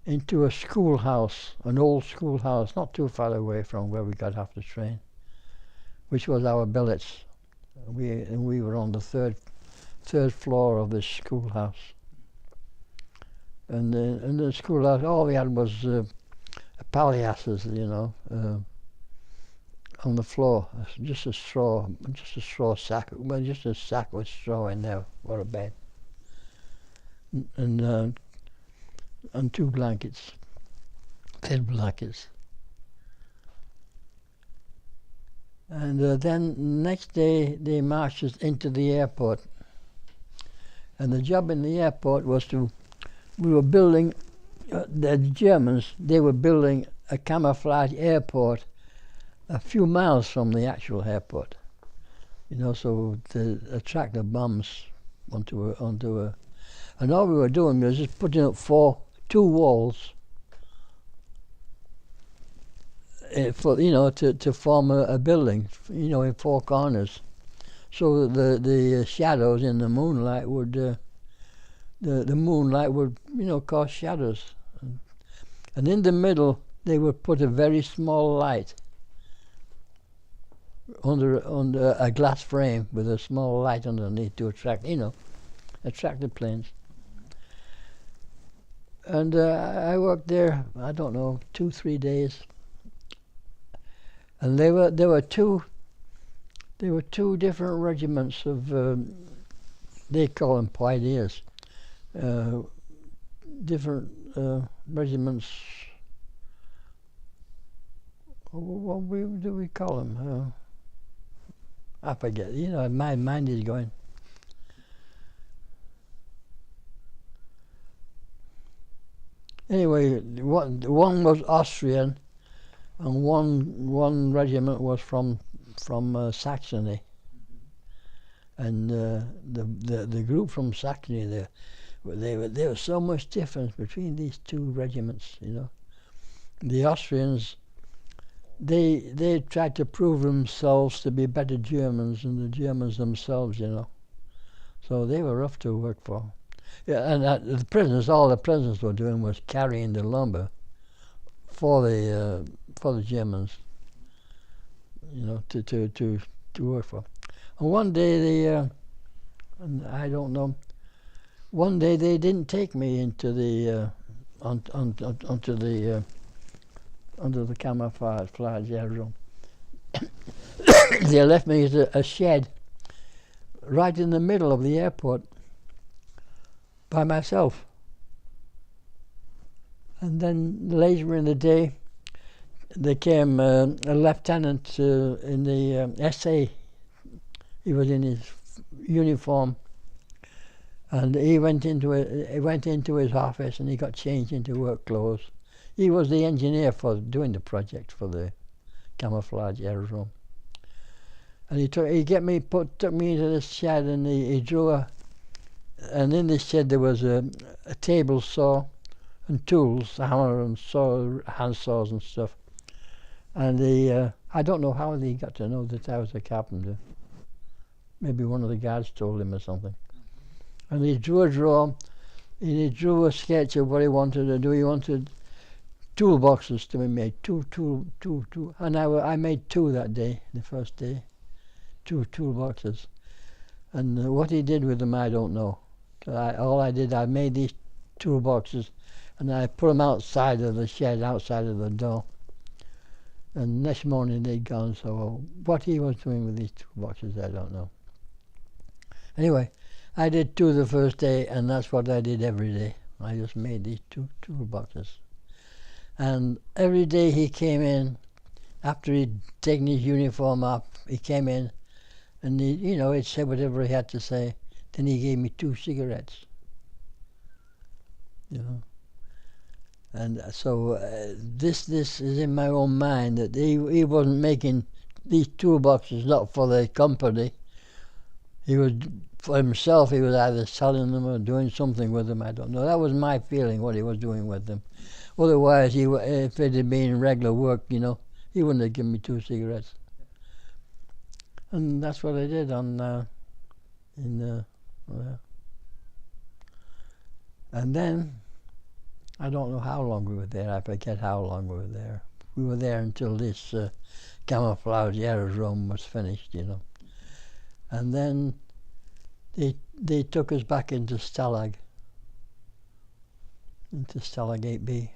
into a schoolhouse, an old schoolhouse, not too far away from where we got off the train, which was our billets. We were on the third floor of this schoolhouse. And in the schoolhouse, all we had was palliasses, you know, on the floor, just a straw sack, well, just a sack with straw in there for a bed, and 2 blankets, thin blankets. And then next day they marched us into the airport, and the job in the airport was we were building, the Germans, they were building a camouflage airport a few miles from the actual airport, you know, so to attract the bombs onto a, and all we were doing was just putting up 2 walls for, you know, to form a building, you know, in 4 corners, so the shadows in the moonlight would the moonlight would, you know, cause shadows, and in the middle they would put a very small light under a glass frame with a small light underneath to attract the planes. And I worked there, I don't know, 2-3 days. And there were two different regiments of they call them poidiers, different regiments. What do we call them? I forget. You know, my mind is going. Anyway, one was Austrian, and one regiment was from Saxony, and the group from Saxony, there was so much difference between these 2 regiments, you know. the Austrians, they tried to prove themselves to be better Germans than the Germans themselves, you know. So they were rough to work for. Yeah, and the prisoners, all the prisoners were doing was carrying the lumber for the Germans, you know, to work for. And one day and I don't know, one day they didn't take me into the onto the under the camouflage aerodrome. They left me at a shed right in the middle of the airport by myself. And then later in the day, there came a lieutenant in the SA. He was in his uniform, and he went into his office and he got changed into work clothes. He was the engineer for doing the project for the camouflage aerodrome. And he took me into this shed, and he drew and in this shed there was a table saw and tools, a hammer and saw, hand saws and stuff. And I don't know how he got to know that I was a carpenter. Maybe one of the guards told him or something. And he drew a drawing, and he drew a sketch of what he wanted to do. He wanted toolboxes to be made, two. And I made two that day, the first day, 2 toolboxes. And what he did with them, I don't know. I made these toolboxes, and I put them outside of the shed, outside of the door. And next morning they'd gone, so what he was doing with these toolboxes, I don't know. Anyway, I did 2 the first day, and that's what I did every day. I just made these 2 toolboxes. And every day he came in, after he'd taken his uniform off, he came in, and he'd say whatever he had to say. Then he gave me 2 cigarettes. You know. And so this is in my own mind, that he wasn't making these toolboxes not for the company. He was, for himself, he was either selling them or doing something with them, I don't know. That was my feeling, what he was doing with them. Otherwise, if it had been regular work, you know, he wouldn't have given me 2 cigarettes. And that's what I did and then, I don't know how long we were there. I forget how long we were there. We were there until this camouflage aerodrome was finished, you know. And then they took us back into Stalag 8B.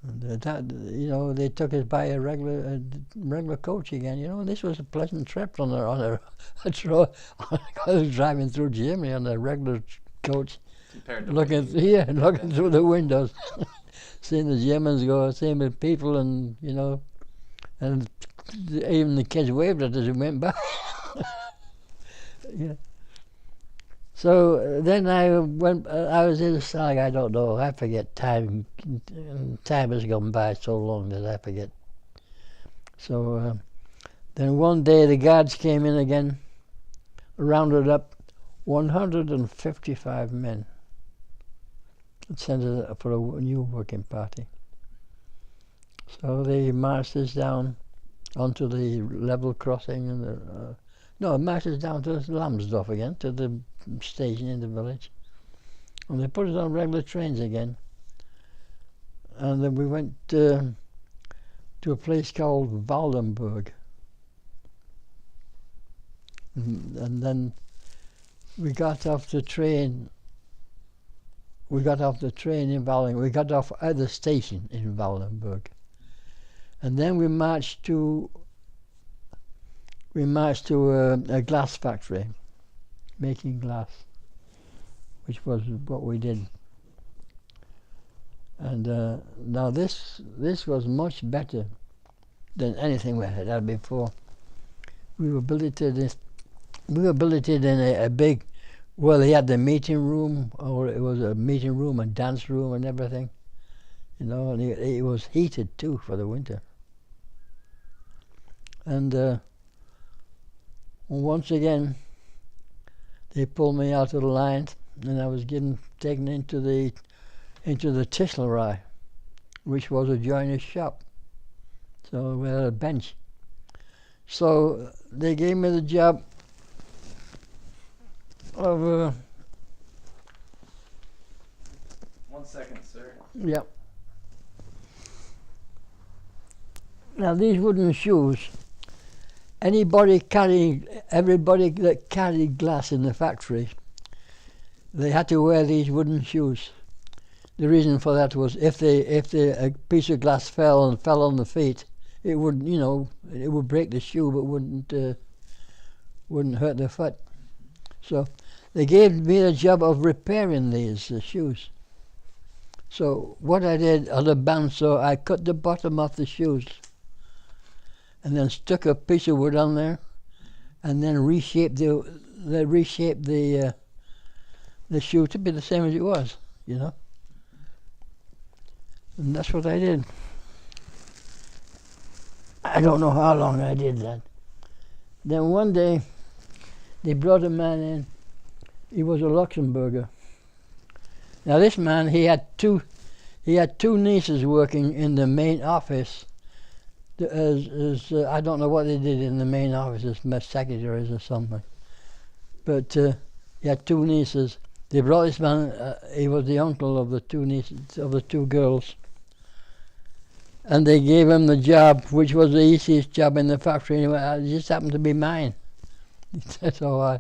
And they took us by a regular coach again. You know, this was a pleasant trip I was driving through Germany on a regular coach. Looking through the windows, seeing the Germans go, seeing the people, and and even the kids waved at us as we went by. Yeah. So then I was in the Stalag, I don't know, I forget time. Time has gone by so long that I forget. So then one day the guards came in again, rounded up 155 men. Sent it for a new working party. So they marched us down onto the level crossing, and marched us down to Lambsdorff again, to the station in the village. And they put us on regular trains again. And then we went to a place called Waldenburg. And then we got off the train. We got off the train in Waldenburg. We got off at the station in Waldenburg. And then we marched to a glass factory, making glass, which was what we did. And now this was much better than anything we had had before. We were billeted in a big. Well, he had the meeting room, or it was a meeting room and dance room and everything, and it was heated too for the winter. And once again, they pulled me out of the line, and I was taken into the Tischlerei, which was a joiner's shop. So we had a bench. So they gave me the job of 1 second, sir. yeah. Now these wooden shoes, everybody that carried glass in the factory, they had to wear these wooden shoes. The reason for that was if a piece of glass fell on the feet, it would, it would break the shoe, but wouldn't hurt the foot. So they gave me the job of repairing these shoes. So what I did on the bandsaw, I cut the bottom off the shoes, and then stuck a piece of wood on there, and then reshaped the shoe to be the same as it was, And that's what I did. I don't know how long I did that. Then one day, they brought a man in. He was a Luxembourger. Now this man, he had two nieces working in the main office. I don't know what they did in the main office as secretaries or something. But he had two nieces. They brought this man. He was the uncle of the two nieces, of the two girls. And they gave him the job, which was the easiest job in the factory. Anyway, it just happened to be mine. So I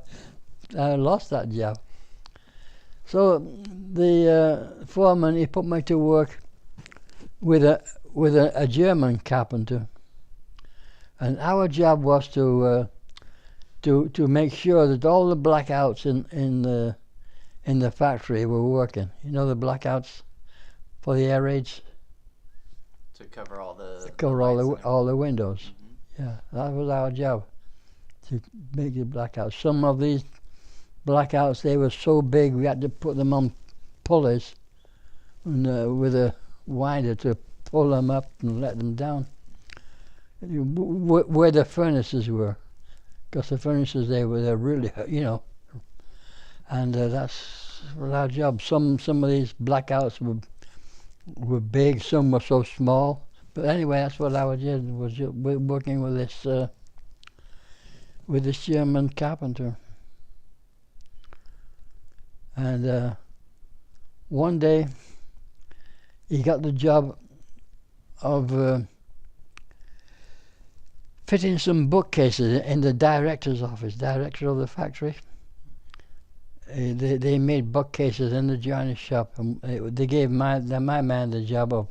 lost that job. So the foreman, he put me to work with a German carpenter, and our job was to make sure that all the blackouts in the factory were working. You know, the blackouts for the air raids. To cover all the all the windows. Mm-hmm. Yeah, that was our job, to make the blackouts. Some of these blackouts, they were so big we had to put them on pulleys and, with a winder to pull them up and let them down. Where the furnaces were, because the furnaces they're really, and that's our job. Some of these blackouts were big, some were so small. But anyway, that's what I did, was working with this German carpenter. And one day, he got the job of fitting some bookcases in the director's office, director of the factory. They made bookcases in the joiner's shop, and they gave my man the job of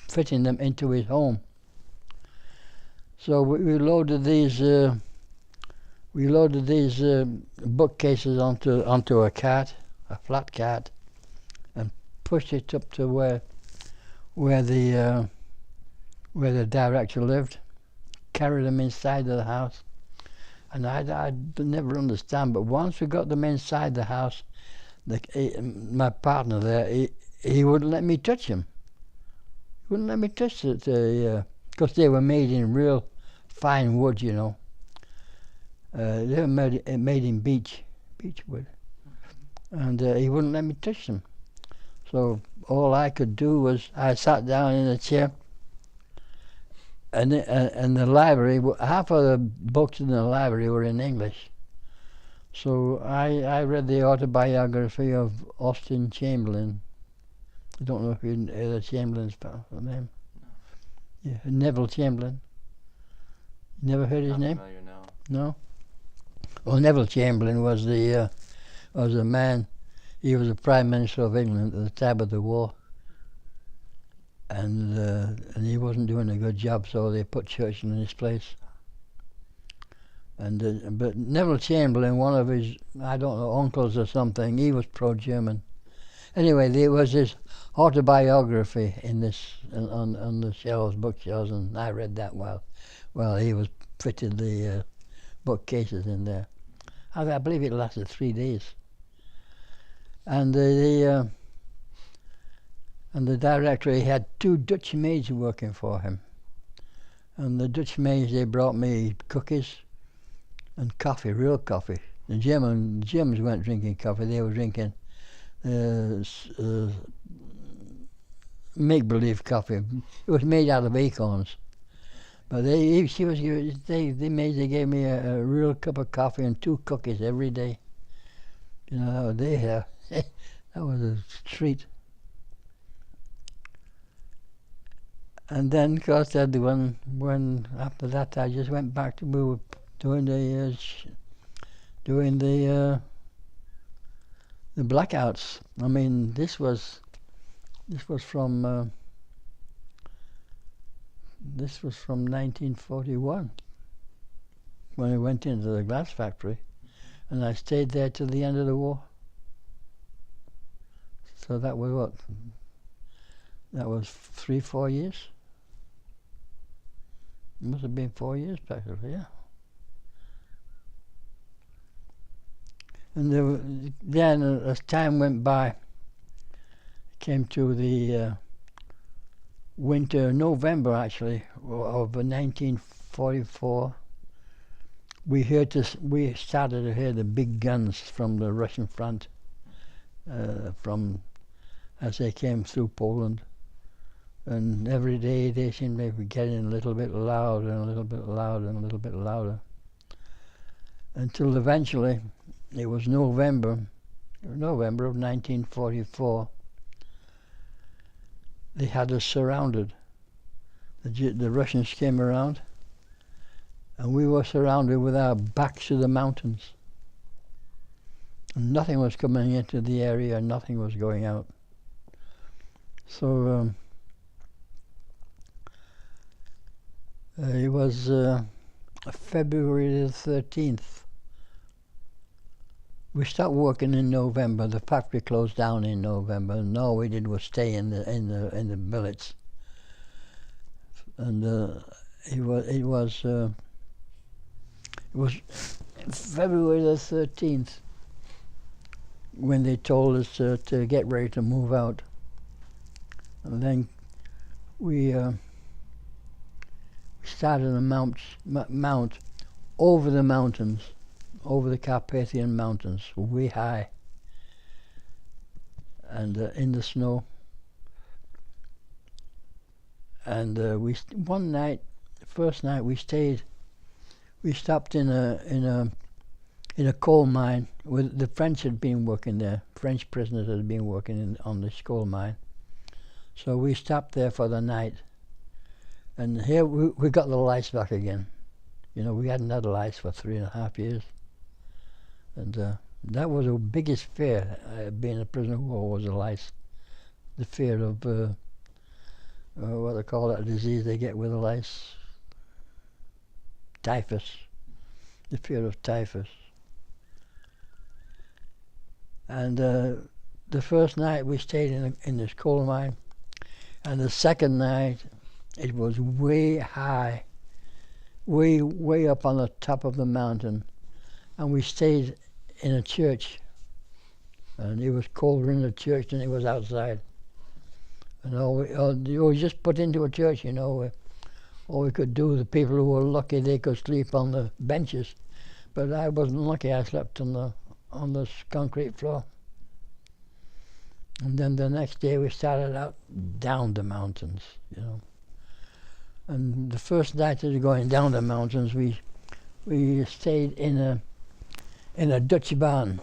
fitting them into his home. So we loaded these bookcases onto a cart, a flat cart, and pushed it up to where the director lived. Carried them inside of the house. And I never understand, but once we got them inside the house, my partner there, he wouldn't let me touch them. He wouldn't let me touch it, because they were made in real fine wood, They were made in beech wood, and he wouldn't let me touch them. So all I could do was I sat down in a chair. And the library, half of the books in the library were in English. So I read the autobiography of Austin Chamberlain. I don't know if you heard of Chamberlain's name. Yeah, Neville Chamberlain. You never heard his name? Not familiar, no. No? Well, Neville Chamberlain was a man. He was the Prime Minister of England at the time of the war. And he wasn't doing a good job, so they put Churchill in his place. But Neville Chamberlain, one of his, I don't know, uncles or something, he was pro-German. Anyway, there was his autobiography in this on the shelves, bookshelves, and I read that while he was fitting the bookcases in there. I believe it lasted 3 days. And the director, he had 2 Dutch maids working for him. And the Dutch maids, they brought me cookies and coffee, real coffee. The Germans weren't drinking coffee, they were drinking make-believe coffee. It was made out of acorns. But they gave me a real cup of coffee and 2 cookies every day. You know, that was a treat. And then, of course, when after that, I just went back to we were doing the blackouts. I mean, this was from 1941 when I went into the glass factory, and I stayed there till the end of the war. So that was what? That was 3-4 years. It must have been 4 years practically, yeah. And then as time went by, came to the winter, November actually, of 1944, we started to hear the big guns from the Russian front, as they came through Poland. And every day they seemed to be getting a little bit louder and a little bit louder and a little bit louder. Until eventually, it was November of 1944, they had us surrounded. The Russians came around, and we were surrounded with our backs to the mountains. And nothing was coming into the area, nothing was going out. So it was February the 13th. We stopped working in November. The factory closed down in November, and all we did was stay in the billets. And it was February the 13th when they told us to get ready to move out. And then we started a mount over the mountains, over the Carpathian Mountains, way high, and in the snow. And one night, first night we stopped in a coal mine. The French had been working there. French prisoners had been working on this coal mine. So we stopped there for the night. And here we got the lice back again. You know, we hadn't had lice for 3.5 years. And that was our biggest fear, being a prisoner of war, was the lice. The fear of what they call that disease they get with the lice. Typhus. The fear of typhus. And the first night we stayed in this coal mine, and the second night it was way high, way up on the top of the mountain, and we stayed in a church, and it was colder in the church than it was outside. And we just put into a church, you know. All we could do, the people who were lucky, they could sleep on the benches, but I wasn't lucky. I slept on the concrete floor. And then the next day we started out down the mountains, you know. And the first night of going down the mountains, we stayed in a Dutch barn.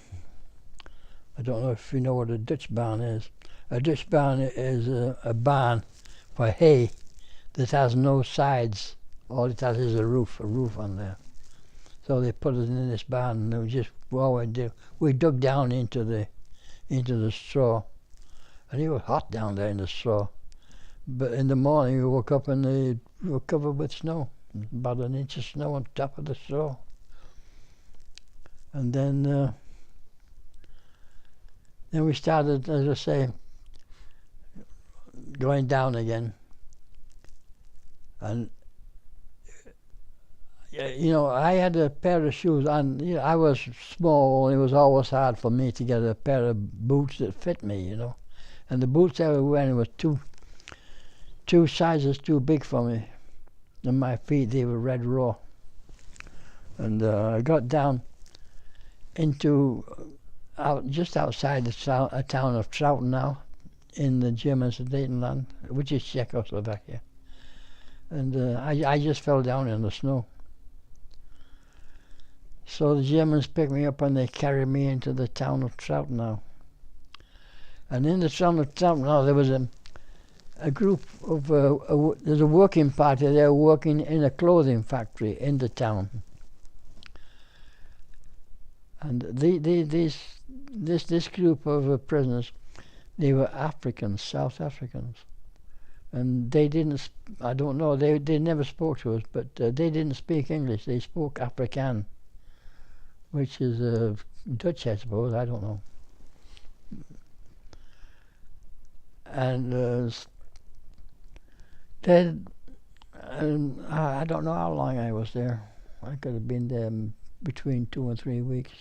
I don't know if you know what a Dutch barn is. A Dutch barn is a barn for hay that has no sides. All it has is a roof on there. So they put us in this barn, and we dug down into the straw, and it was hot down there in the straw. But in the morning we woke up and we were covered with snow, about 1 inch of snow on top of the straw. And then we started, as I say, going down again. And you know, I had a pair of shoes on. You know, I was small, and it was always hard for me to get a pair of boots that fit me, you know. And the boots I was wearing were two sizes too big for me. And my feet, they were red raw. And I got down into just outside a town of Troughton now, in the German Sudetenland, which is Czechoslovakia. And I just fell down in the snow. So the Germans picked me up and they carried me into the town of Trautenau. And in the town of Trautenau there was a group of, there's a working party there working in a clothing factory in the town. And this group of prisoners, they were Africans, South Africans. And they didn't, I don't know, they never spoke to us, but they didn't speak English, they spoke Afrikaans, which is Dutch, I suppose, I don't know. And then, I don't know how long I was there. I could have been there between 2 and 3 weeks.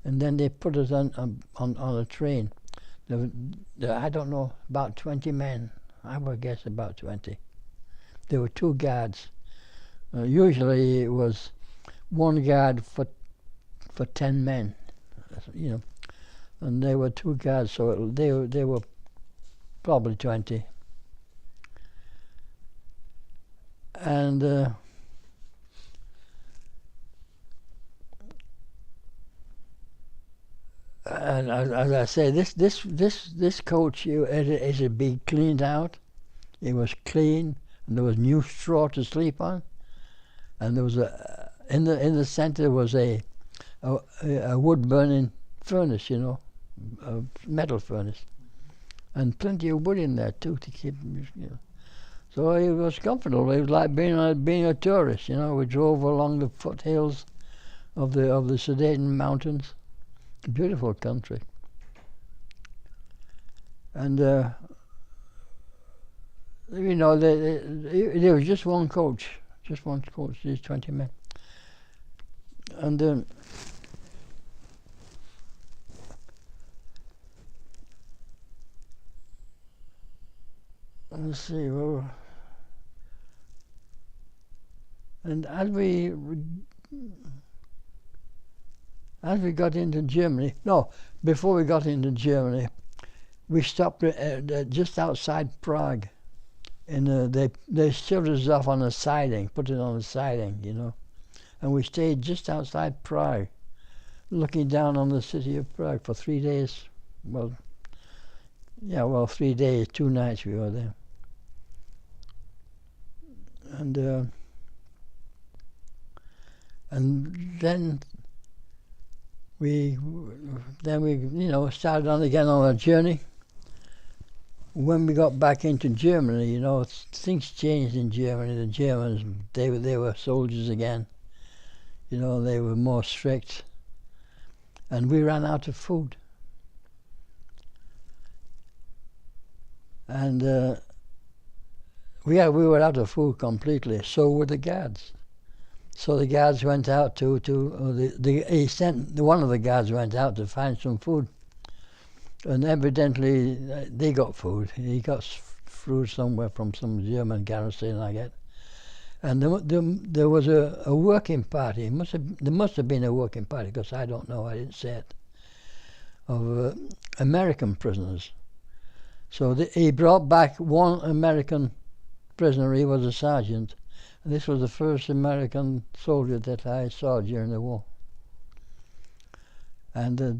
And then they put us on a train. I don't know, about 20 men. I would guess about 20. There were 2 guards. Usually it was 1 guard for 10 men, you know. And there were 2 guards, so they were probably 20. And as I say, this coach, it had been cleaned out. It was clean, and there was new straw to sleep on, and there was in the centre was a wood burning furnace, you know, a metal furnace, and plenty of wood in there too to keep, you know. So it was comfortable. It was like being a tourist, you know. We drove along the foothills of the Sudeten Mountains. Beautiful country. And you know, there was just one coach, these 20 men. And let's see, well, and as we got into Germany, no, before we got into Germany, we stopped just outside Prague. And they shoved us off on a siding, put it on a siding, you know. And we stayed just outside Prague, looking down on the city of Prague for 3 days. Well, 3 days, 2 nights we were there. And then we you know, started on again on our journey. When we got back into Germany, you know, things changed in Germany. The Germans, they were soldiers again. You know, they were more strict, and we ran out of food. And we were out of food completely. So were the guards. So the guards went out one of the guards went out to find some food. And evidently they got food. He got food somewhere from some German garrison, I guess. And there was a working party. There must have been a working party, because I don't know, I didn't say it, of American prisoners. So he brought back one American prisoner. He was a sergeant. And this was the first American soldier that I saw during the war. And the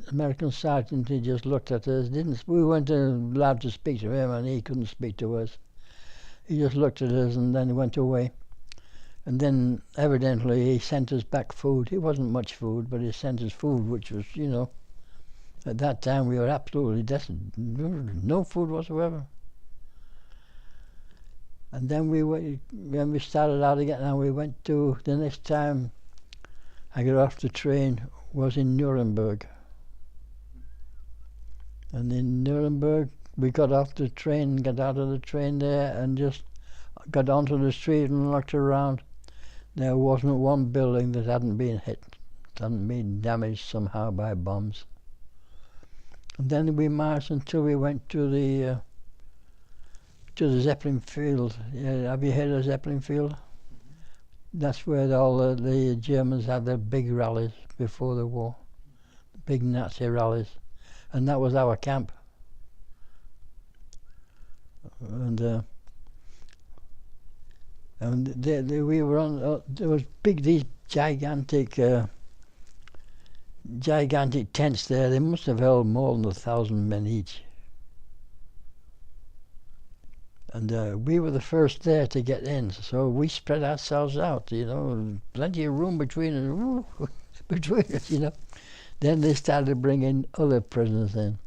American sergeant, he just looked at us. We weren't allowed to speak to him, and he couldn't speak to us. He just looked at us, and then he went away. And then evidently he sent us back food. It wasn't much food, but he sent us food, which was, you know, at that time we were absolutely desolate. No food whatsoever. And then when we started out again, and we went to, the next time I got off the train was in Nuremberg. And in Nuremberg, we got off the train, got out of the train there, and just got onto the street and looked around. There wasn't one building that hadn't been hit, hadn't been damaged somehow by bombs. And then we marched until we went to the Zeppelin field. Yeah, have you heard of Zeppelin field? That's where all the Germans had their big rallies before the war. big Nazi rallies, and that was our camp. And we were on. There was these gigantic tents there. They must have held more than 1,000 men each. And we were the first there to get in, so we spread ourselves out, plenty of room between us, Then they started bringing other prisoners in,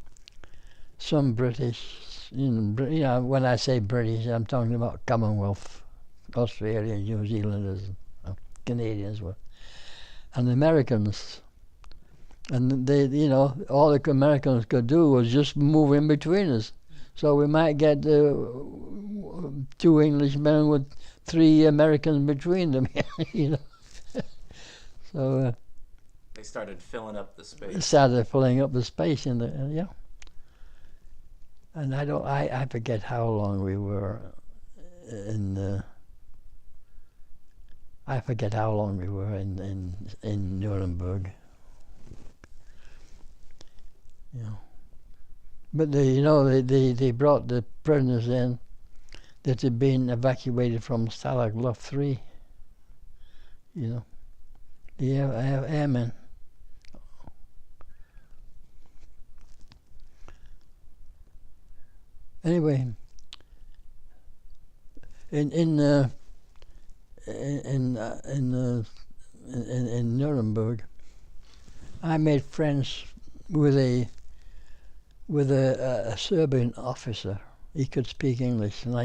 some British, when I say British, I'm talking about Commonwealth, Australians, New Zealanders, Canadians, and Americans. And they, all the Americans could do was just move in between us. So we might get 2 Englishmen with 3 Americans between them, So they started filling up the space. In the And I forget how long we were in. I forget how long we were in Nuremberg. But they brought the prisoners in that had been evacuated from Stalag Luft 3. The airmen. Anyway, in Nuremberg, I made friends with a Serbian officer. He could speak English, and I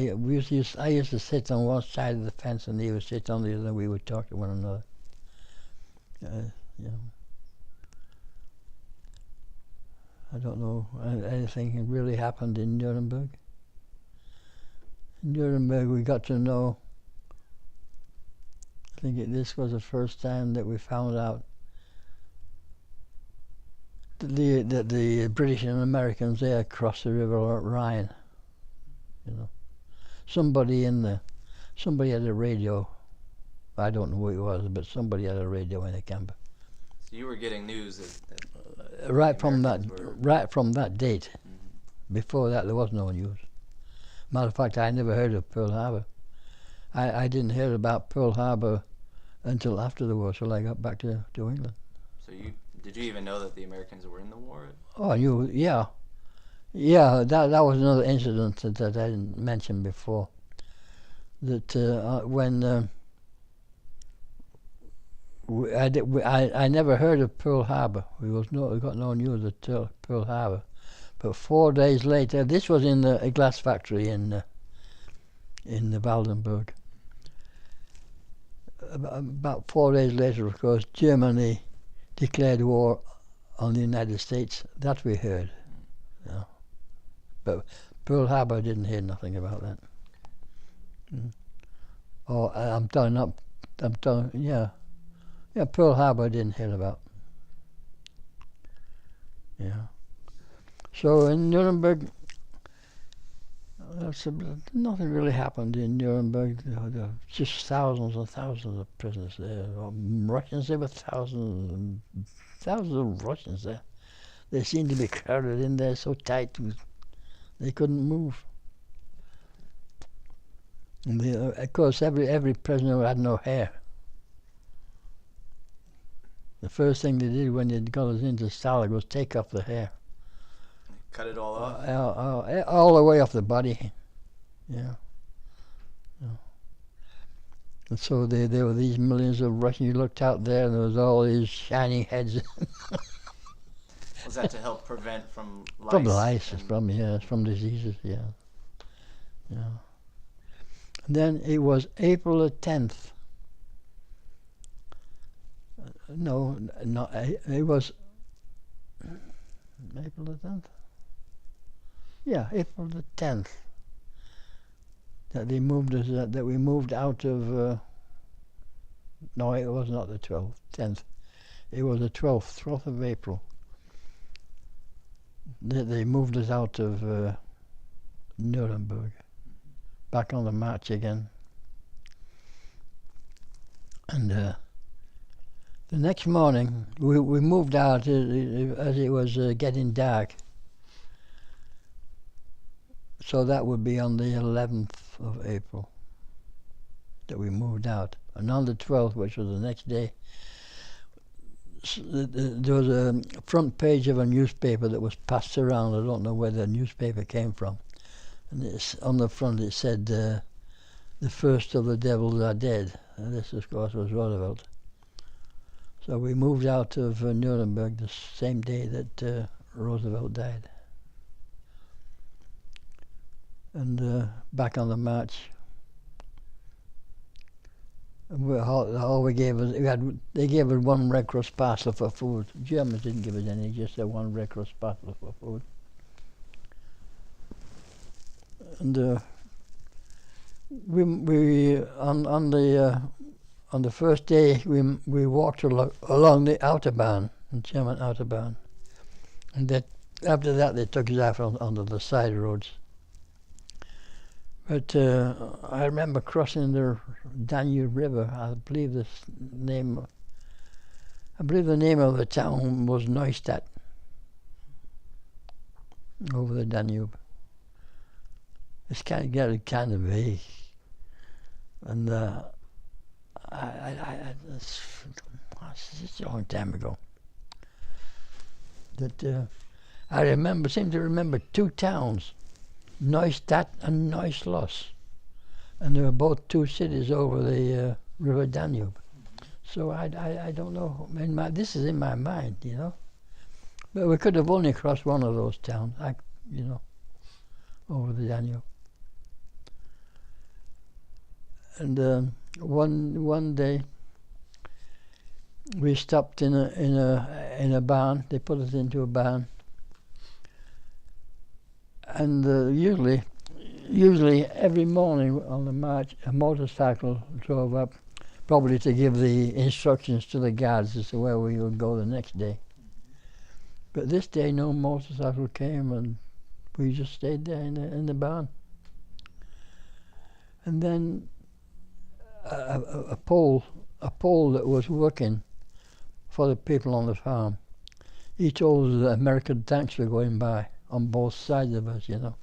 used to sit on one side of the fence, and he would sit on the other, and we would talk to one another. I don't know anything really happened in Nuremberg. In Nuremberg, we got to know. I think this was the first time that we found out that the British and Americans there crossed the River Rhine. Somebody had a radio. I don't know who it was, but somebody had a radio in the camp. So you were getting news that right from that date. Mm-hmm. Before that, there was no news. Matter of fact, I never heard of Pearl Harbor. I didn't hear about Pearl Harbor until after the war, till I got back to England. So did you even know that the Americans were in the war? Oh, yeah. That was another incident that I didn't mention before. That when I never heard of Pearl Harbor. We got no news of Pearl Harbor. But 4 days later, this was in a glass factory in the Waldenburg. About 4 days later, of course, Germany declared war on the United States. That we heard. But Pearl Harbor didn't hear nothing about that. Oh, Yeah, Pearl Harbor didn't hear about. Yeah. So in Nuremberg, nothing really happened in Nuremberg. There were just thousands and thousands of prisoners there. Russians, there were thousands and thousands of Russians there. They seemed to be crowded in there so tight they couldn't move. And of course, every prisoner had no hair. The first thing they did when they got us into Stalag was take off the hair. Cut it all off? All the way off the body. Yeah. And so there were these millions of Russians. You looked out there and there was all these shining heads. Was that to help prevent from lice? From lice, from diseases, yeah. And then it was April the 10th. It was April the 10th. Yeah, April the 10th. That they moved us. That we moved out of. No, it was not the 12th, 10th. It was the 12th of April. They moved us out of Nuremberg, back on the march again. And The next morning, we moved out as it was getting dark. So that would be on the 11th of April that we moved out. And on the 12th, which was the next day, there was a front page of a newspaper that was passed around. I don't know where the newspaper came from. And on the front it said, the first of the devils are dead. And this, of course, was Roosevelt. So we moved out of Nuremberg the same day that Roosevelt died. And back on the march. All we gave us, they gave us one Red Cross parcel for food. Germans didn't give us any, just one Red Cross parcel for food. And we on the first day we walked along the autobahn, the German autobahn, and after that they took us off onto the side roads. But I remember crossing the Danube River. I believe the name of the town was Neustadt, over the Danube. It's kind of vague, and it's a long time ago. That I seem to remember two towns, Neustadt and Neuschloss, and they were both two cities over the River Danube. So I don't know. This is in my mind, you know. But we could have only crossed one of those towns, over the Danube. And one day we stopped in a barn. They put us into a barn, and usually every morning on the march, a motorcycle drove up, probably to give the instructions to the guards as to where we would go the next day. But this day, no motorcycle came, and we just stayed there in the barn. And then a pole that was working for the people on the farm, he told us that American tanks were going by on both sides of us, you know.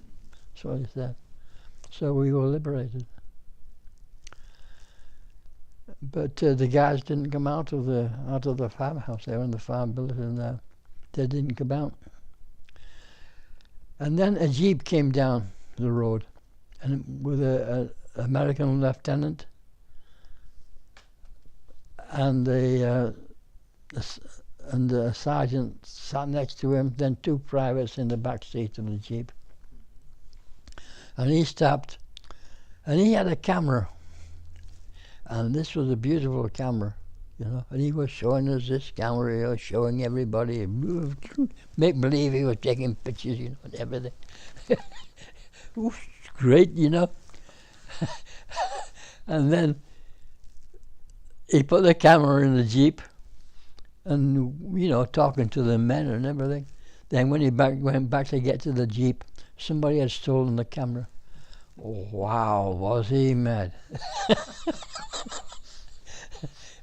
So he said. So we were liberated. But the guys didn't come out of the farmhouse. They were in the farm building, and they didn't come out. And then a jeep came down the road, and with an American lieutenant, and the sergeant sat next to him, then two privates in the back seat of the jeep. And he stopped, and he had a camera, and this was a beautiful camera, you know, and he was showing us this camera, he was showing everybody, make believe he was taking pictures, you know, and everything. It was great, you know. And then he put the camera in the jeep, and, you know, talking to the men and everything. Then when he went back to get to the jeep, somebody had stolen the camera. Oh, wow, was he mad.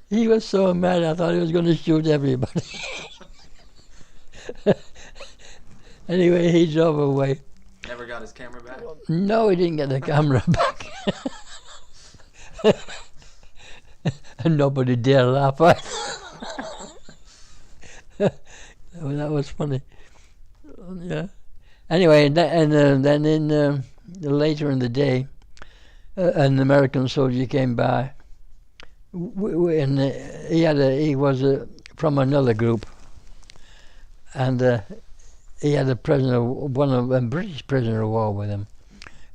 He was so mad, I thought he was going to shoot everybody. Anyway, he drove away. Never got his camera back? No, he didn't get the camera back. And nobody dared laugh at it. That was funny. Yeah. Anyway, and then in later in the day, an American soldier came by, and he was from another group, and he had a British prisoner of war with him,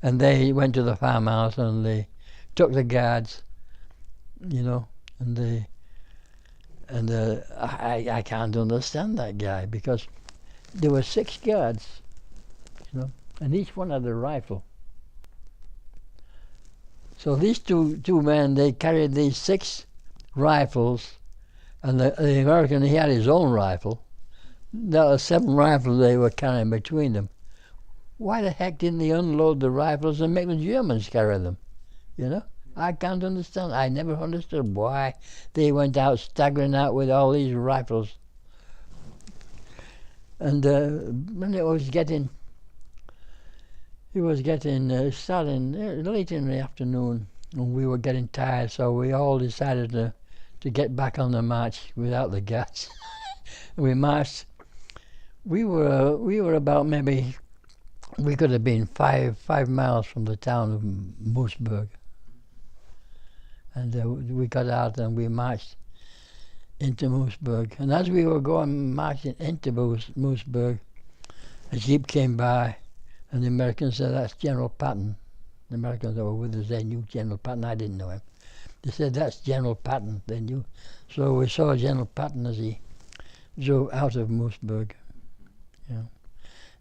and they went to the farmhouse and they took the guards, you know, and I can't understand that guy, because there were 6 guards, you know, and each one had a rifle. So these two men, they carried these 6 rifles, and the American, he had his own rifle. There were 7 rifles they were carrying between them. Why the heck didn't they unload the rifles and make the Germans carry them? You know, I can't understand. I never understood why they went out staggering out with all these rifles. And when it was getting starting late in the afternoon, and we were getting tired, so we all decided to get back on the march without the gas. We marched. We were about maybe, we could have been 5 miles from the town of Moosburg. And we got out and we marched into Moosburg. And as we were marching into Moosburg, a jeep came by, and the Americans said, "That's General Patton." The Americans that were with us, they knew General Patton. I didn't know him. They said, "That's General Patton." They knew. So we saw General Patton as he drove out of Moosburg. Yeah.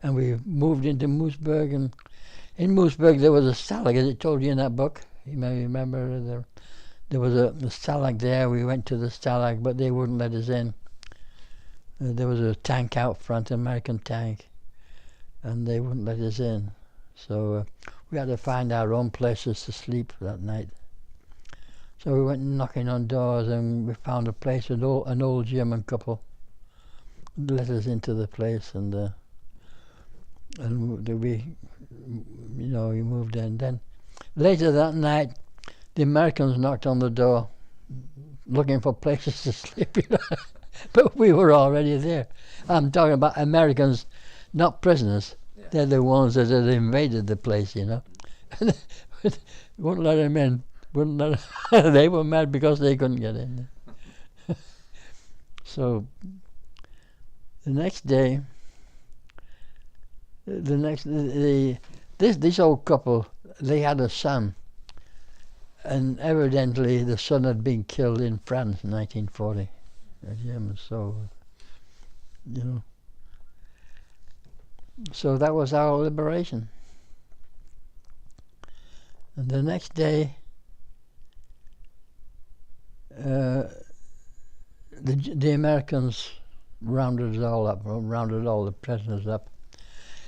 And we moved into Moosburg, and in Moosburg there was a stalag, as it told you in that book. You may remember there was a stalag there. We went to the stalag, but they wouldn't let us in. There was a tank out front, an American tank, and they wouldn't let us in. So we had to find our own places to sleep that night. So we went knocking on doors, and we found a place, an old German couple let us into the place, and we moved in. Then later that night, the Americans knocked on the door, looking for places to sleep. But we were already there. I'm talking about Americans, not prisoners. Yeah. They're the ones that had invaded the place, wouldn't let them in. They were mad because they couldn't get in. So the next day, this old couple, they had a son, and evidently the son had been killed in France in 1940. So, so that was our liberation. And the next day, the Americans rounded all the prisoners up,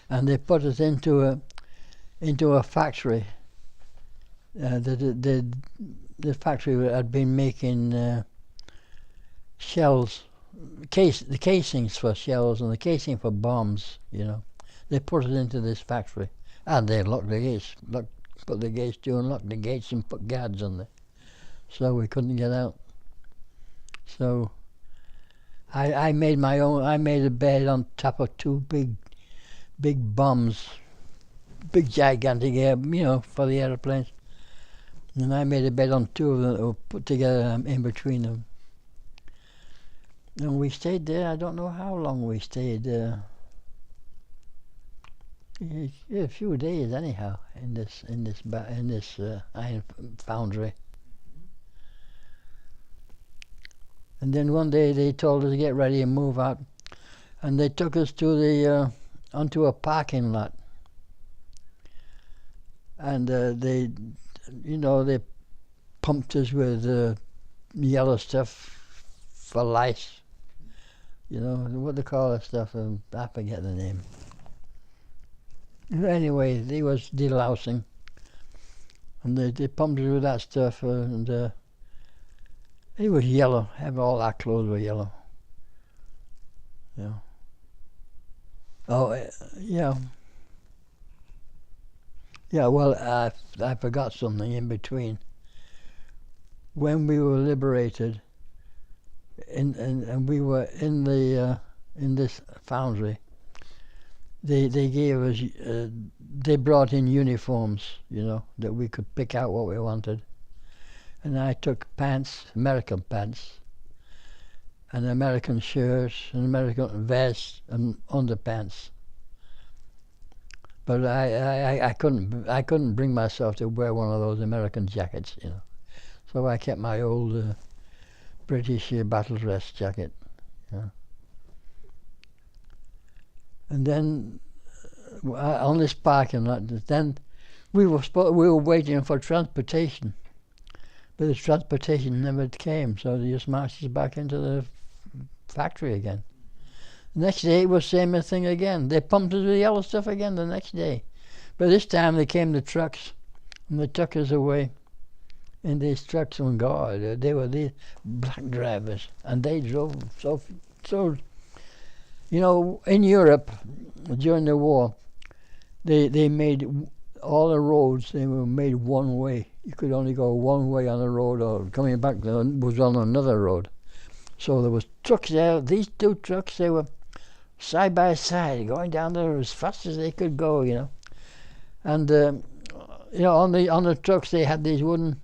and they put us into a factory. The factory had been making shells, the casings for shells and the casing for bombs. They put it into this factory, and they locked the gates, put the gates to, and locked the gates and put guards on there, so we couldn't get out. So I made a bed on top of two big bombs, big gigantic for the airplanes, and I made a bed on two of them that were put together in between them. And we stayed there. I don't know how long we stayed. A few days anyhow in this iron foundry. And then one day they told us to get ready and move out, and they took us to onto a parking lot. And they pumped us with yellow stuff for lice. What they call that stuff, I forget the name. Anyway, they was delousing, and they pumped us with that stuff, and it was yellow. All our clothes were yellow. Yeah. Oh, yeah. Yeah, well, I forgot something in between. When we were liberated, and we were in this foundry, they gave us, they brought in uniforms, that we could pick out what we wanted. And I took pants, American pants, and American shirts, and American vests, and underpants. But I couldn't bring myself to wear one of those American jackets, So I kept my old British battle dress jacket. And then on this parking lot, then we were waiting for transportation, but the transportation never came. So they just marched us back into the factory again. The next day it was the same thing again. They pumped us with yellow stuff again the next day. But this time they came the trucks, and they took us away in these trucks, and God, they were these black drivers, and they drove so. You know, in Europe during the war, they made all the roads. They were made one way. You could only go one way on the road, or coming back was on another road. So there was trucks there. These two trucks, they were side by side, going down there as fast as they could go. You know, and you know, on the trucks they had these wooden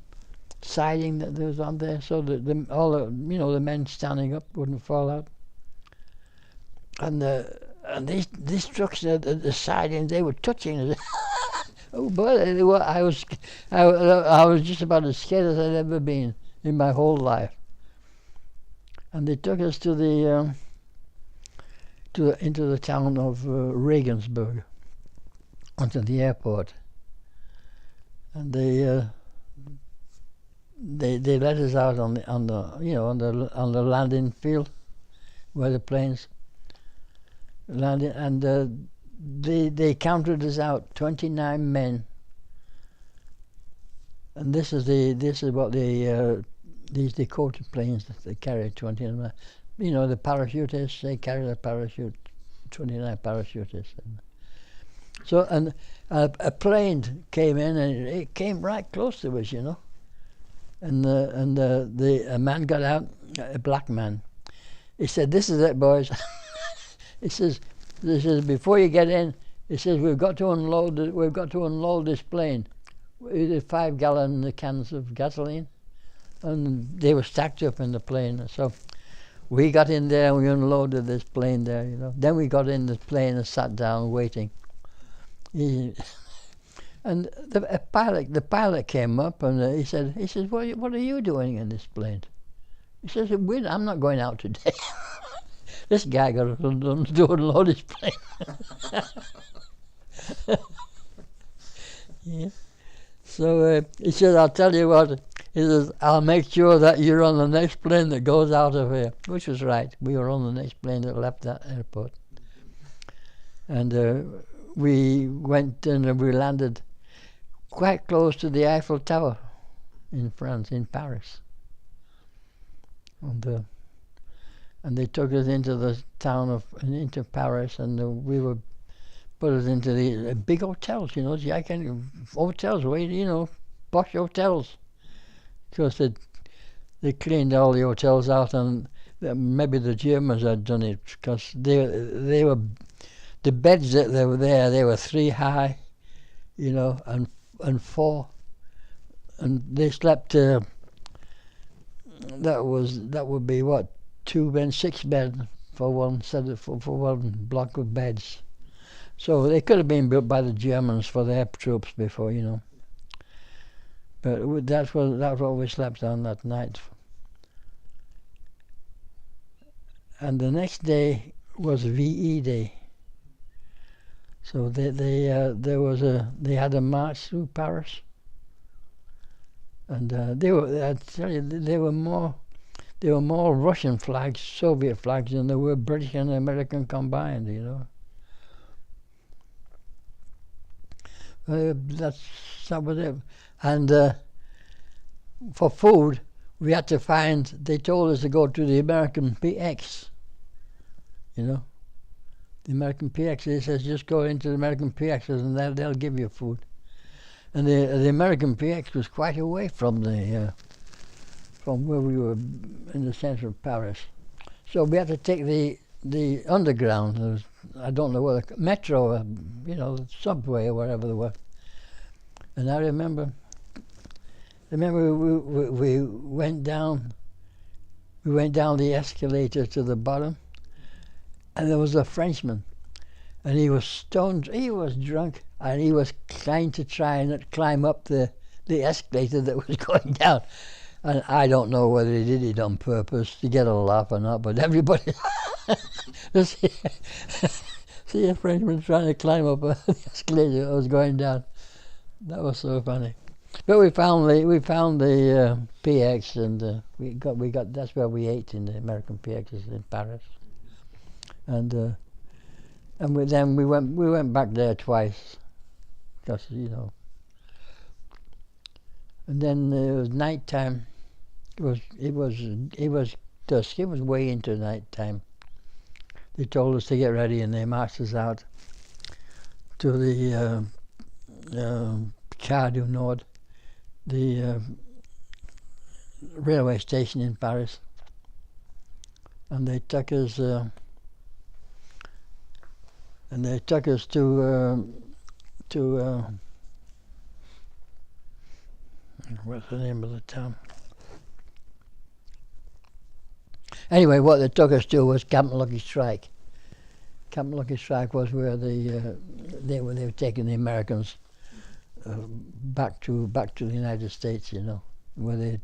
siding that was on there, so that the men standing up wouldn't fall out. And these trucks, the siding, they were touching. Oh boy, I was just about as scared as I'd ever been in my whole life. And they took us into the town of Regensburg, onto the airport, and they let us out on the landing field where the planes landed, and they counted us out, 29 men. And this is what these Dakota planes that they carry, 29. You know, the parachutists, they carry the parachute, 29 parachutists. So, and a plane came in, and it came right close to us, you know. And a man got out, a black man. He said, "This is it, boys." He says, "Before you get in," he says, we've got to unload this plane." We did 5-gallon cans of gasoline, and they were stacked up in the plane. So we got in there and we unloaded this plane there, you know. Then we got in the plane and sat down waiting. And the pilot came up, and he says, "What are you doing in this plane?" He says, "I'm not going out today." This guy got to unload his plane. Yeah. So he says, "I'll tell you what," he says, "I'll make sure that you're on the next plane that goes out of here." Which was right. We were on the next plane that left that airport. And we went and we landed quite close to the Eiffel Tower in France, in Paris. And they took us into the town into Paris, and we were put us into the big hotels, you know, hotels, you know, posh hotels. Because they cleaned all the hotels out, and maybe the Germans had done it, because they were, the beds that they were there, they were 3 high, you know, and 4, and they slept. That would be what, 2 beds, 6 beds for one for one block of beds. So they could have been built by the Germans for their troops before, you know. But that's what we slept on that night. And the next day was VE Day. So they had a march through Paris, and I tell you, there were more Russian flags, Soviet flags, than there were British and American combined, you know. That was it. And for food, we had to find. They told us to go to the American PX. You know, the American PX. They says just go into the American PXs and they'll give you food. And the American PX was quite away from from where we were in the centre of Paris. So we had to take the underground. I don't know whether metro, you know, subway or whatever they were. And I remember we went down the escalator to the bottom, and there was a Frenchman, and he was stoned. He was drunk, and he was trying to climb up the escalator that was going down. And I don't know whether he did it on purpose to get a laugh or not, but everybody see a Frenchman trying to climb up the escalator that was going down. That was so funny. But we found the PX, and we got that's where we ate, in the American PXs in Paris. And we went back there twice, because, you know. And then it was night time. It was dusk. It was way into night time. They told us to get ready, and they marched us out to the Gare du Nord, the railway station in Paris, and they took us to what's the name of the town? Anyway, what they took us to was Camp Lucky Strike. Camp Lucky Strike was where they were taking the Americans back to the United States, you know, where they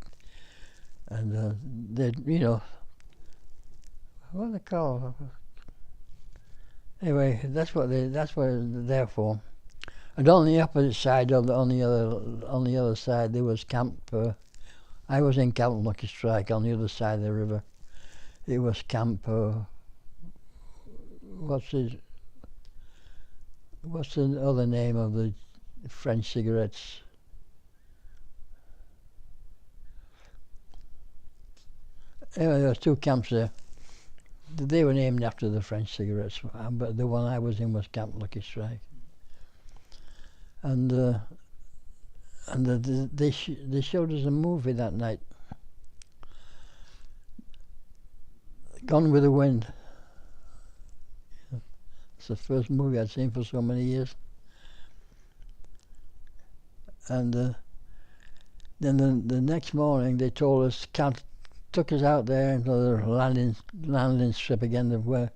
what they call. Anyway, that's what they're there for. And on the opposite side, on the other side, there was Camp. I was in Camp Lucky Strike on the other side of the river. It was Camp. What's the other name of the French cigarettes? Anyway, there was two camps there. They were named after the French cigarettes, but the one I was in was Camp Lucky Strike. And they showed us a movie that night, Gone with the Wind. It's the first movie I'd seen for so many years. And then the next morning they told us, took us out there into the landing strip again, where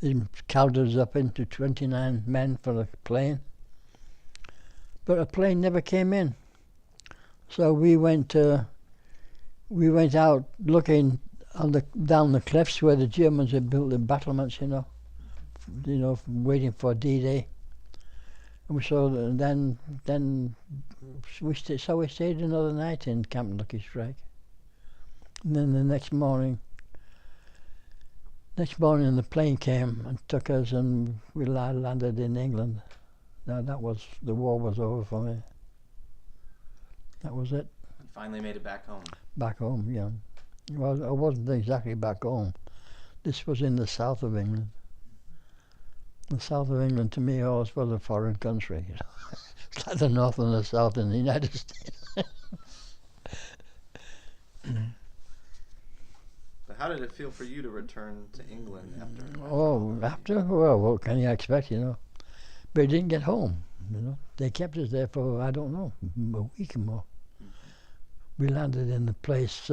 they counted us up into 29 men for a plane. But a plane never came in. So we went out looking down the cliffs where the Germans had built the battlements, you know, waiting for D-Day. And we saw then we stayed another night in Camp Lucky Strike. And then the next morning the plane came and took us, and we landed in England. Now the war was over for me. That was it. You finally made it back home. Back home, yeah. Well, I wasn't exactly back home. This was in the south of England. The south of England to me always was a foreign country. You know? It's like the north and the south in the United States. But how did it feel for you to return to England after? Well, what can you expect, you know? But I didn't get home, you know. They kept us there for, I don't know, a week or more. We landed in the place,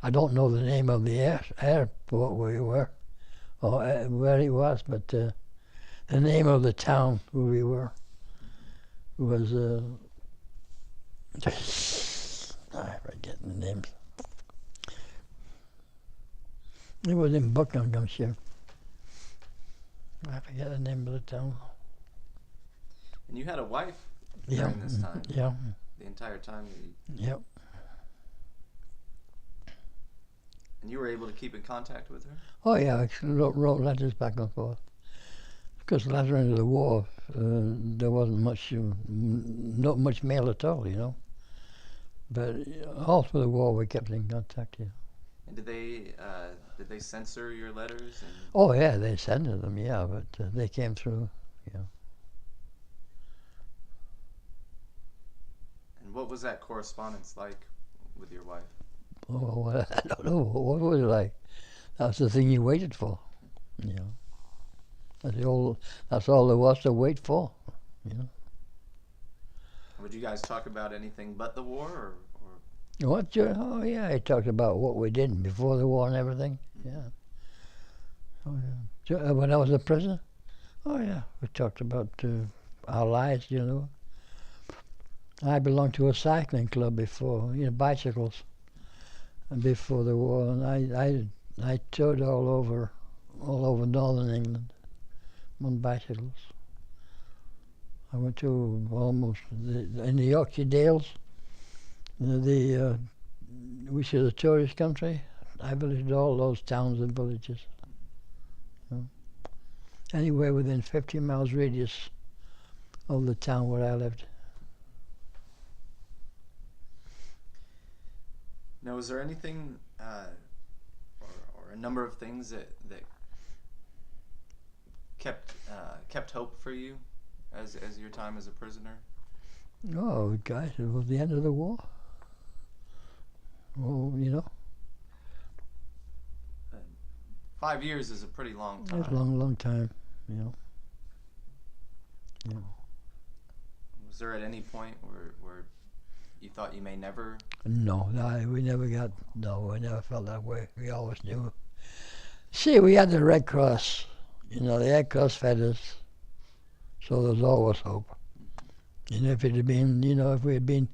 I don't know the name of the airport where we were, or where it was, but the name of the town where we were was, I forget the names. It was in Buckinghamshire. I forget the name of the town. And you had a wife during this time. Yeah. The entire time. Yep. And you were able to keep in contact with her? Oh yeah, I wrote letters back and forth. Because later into the war, there wasn't not much mail at all, you know. But all through the war, we kept in contact. Yeah. And did they censor your letters? Oh yeah, they censored them. Yeah, but they came through. Yeah. And what was that correspondence like with your wife? Oh, well, I don't know. What was it like? That's the thing you waited for. You know. That's all there was to wait for. You know. Would you guys talk about anything but the war, or? What? Oh yeah, I talked about what we did before the war and everything. Yeah. Oh yeah. When I was a prisoner. Oh yeah, we talked about our lives. You know. I belonged to a cycling club before, you know, bicycles. And before the war, and I toured all over northern England on bicycles. I went to almost in the Yorkshire Dales, which is a tourist country. I visited all those towns and villages. You know. Anywhere within 50 miles radius of the town where I lived. Now, was there anything, or a number of things that kept hope for you as your time as a prisoner? Oh, guys, it was the end of the war. Oh, 5 years is a pretty long time. it's a long, long time, Yeah. Was there at any point where you thought you may never? No, we never felt that way. We always knew. See, we had the Red Cross, the Red Cross fed us, so there was always hope. If it had been, if we had been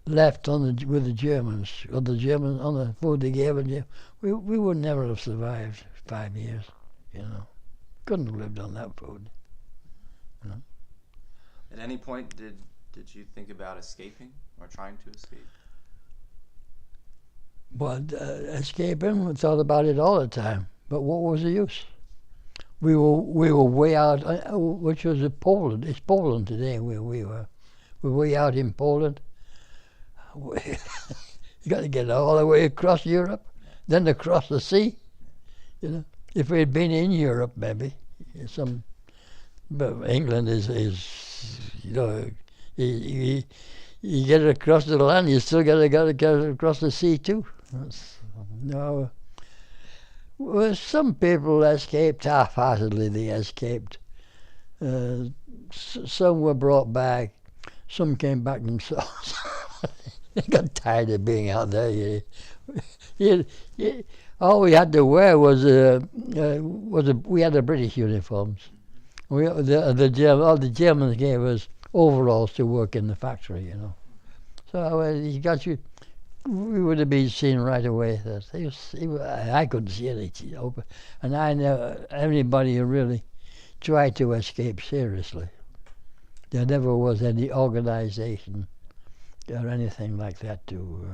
left with the Germans, or the Germans on the food they gave us, we would never have survived 5 years. Couldn't have lived on that food. At any point, did you think about escaping or trying to escape? But escaping, we thought about it all the time. But what was the use? We were way out, which was Poland. It's Poland today. We were way out in Poland. You got to get all the way across Europe, then across the sea. If we had been in Europe, maybe but England is you get across the land, you still got to get across the sea too. No. Well, some people escaped half-heartedly. They escaped. Some were brought back. Some came back themselves. They got tired of being out there. All we had to wear was we had the British uniforms. All the Germans gave us overalls to work in the factory, So we would have been seen right away. I couldn't see it, and I never anybody who really tried to escape seriously. There never was any organisation or anything like that to.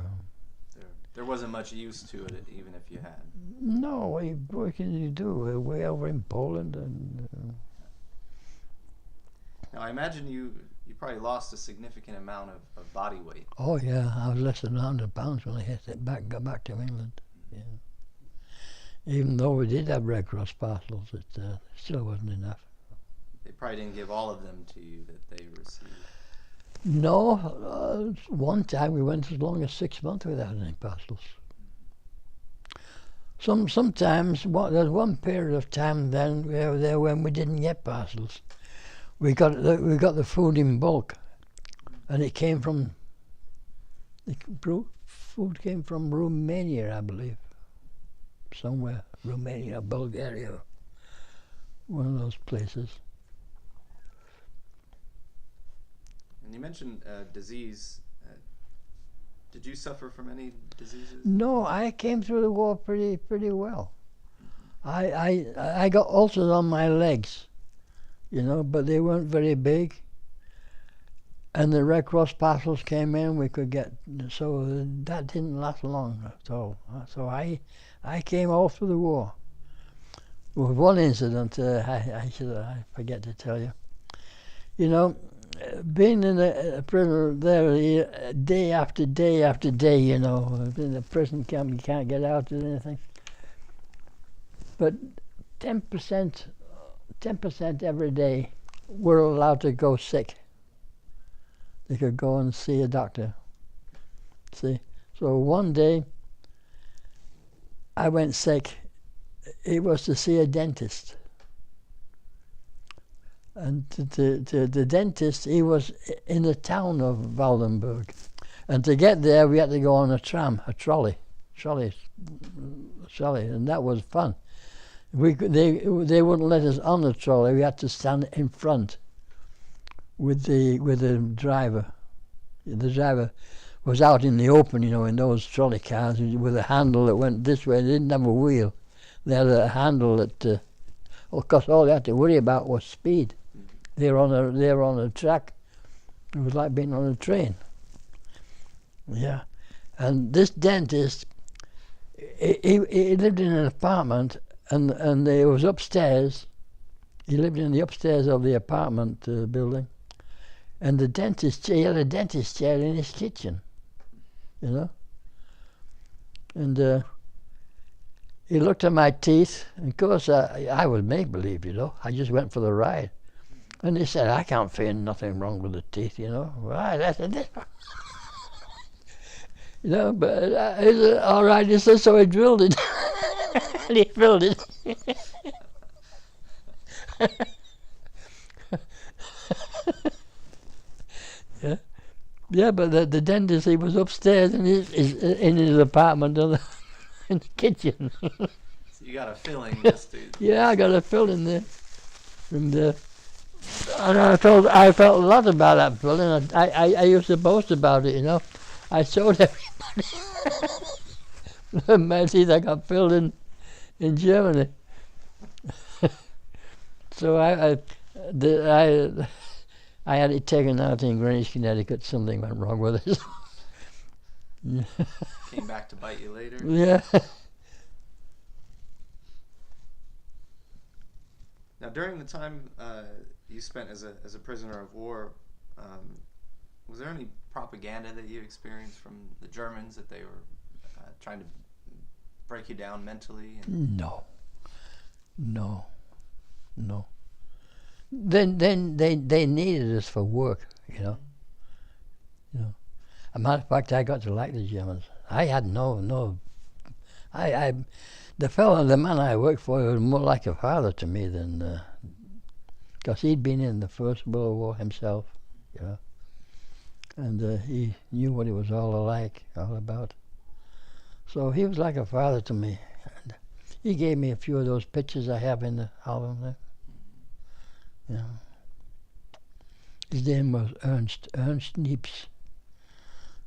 There wasn't much use to it, even if you had. No, what can you do? We're way over in Poland, and. Now, I imagine you probably lost a significant amount of body weight. Oh yeah, I was less than 100 pounds when I got back to England. Yeah. Even though we did have Red Cross parcels, it still wasn't enough. They probably didn't give all of them to you that they received. No, one time we went as long as 6 months without any parcels. Sometimes there's one period of time then when we didn't get parcels. We got the food in bulk, and it came from food came from Romania, I believe, somewhere, Romania, Bulgaria, one of those places. And you mentioned disease. Did you suffer from any diseases? No, I came through the war pretty well. I got ulcers on my legs. But they weren't very big. And the Red Cross parcels came in, we could get, so that didn't last long at all. So I came all through the war. With one incident, I forget to tell you. Being in a prison there day after day after day, in the prison camp, you can't get out or anything. But 10% every day were allowed to go sick. They could go and see a doctor. See? So one day I went sick. It was to see a dentist. And the dentist, he was in the town of Waldenburg. And to get there, we had to go on a trolley, and that was fun. They wouldn't let us on the trolley. We had to stand in front with the driver. The driver was out in the open, in those trolley cars with a handle that went this way. They didn't have a wheel. They had a handle that, of course, all they had to worry about was speed. They were on a track. It was like being on a train. Yeah, and this dentist, he lived in an apartment. And he was upstairs. He lived in the upstairs of the apartment building. And he had a dentist chair in his kitchen, And he looked at my teeth, and of course I was make-believe, you know. I just went for the ride. And he said, I can't find nothing wrong with the teeth, you know. Right, I said, you know, but he said, all right, he said, so he drilled it. And he filled it. Yeah. Yeah, but the dentist, he was upstairs in his apartment in the kitchen. So you got a filling just to... Yeah, I got a filling there. And I felt a lot about that filling. I used to boast about it, you know. I showed everybody my teeth I got filled in Germany. So I had it taken out in Greenwich, Connecticut. Something went wrong with it. Came back to bite you later. Yeah. Now, during the time you spent as a prisoner of war, was there any propaganda that you experienced from the Germans that they were trying to break you down mentally? No. Then they needed us for work, you know. As a matter of fact, I got to like the Germans. I had the man I worked for was more like a father to me than, because he'd been in the First World War himself, you know, and he knew what it was all about. So he was like a father to me. And he gave me a few of those pictures I have in the album there. Yeah. His name was Ernst Nieps.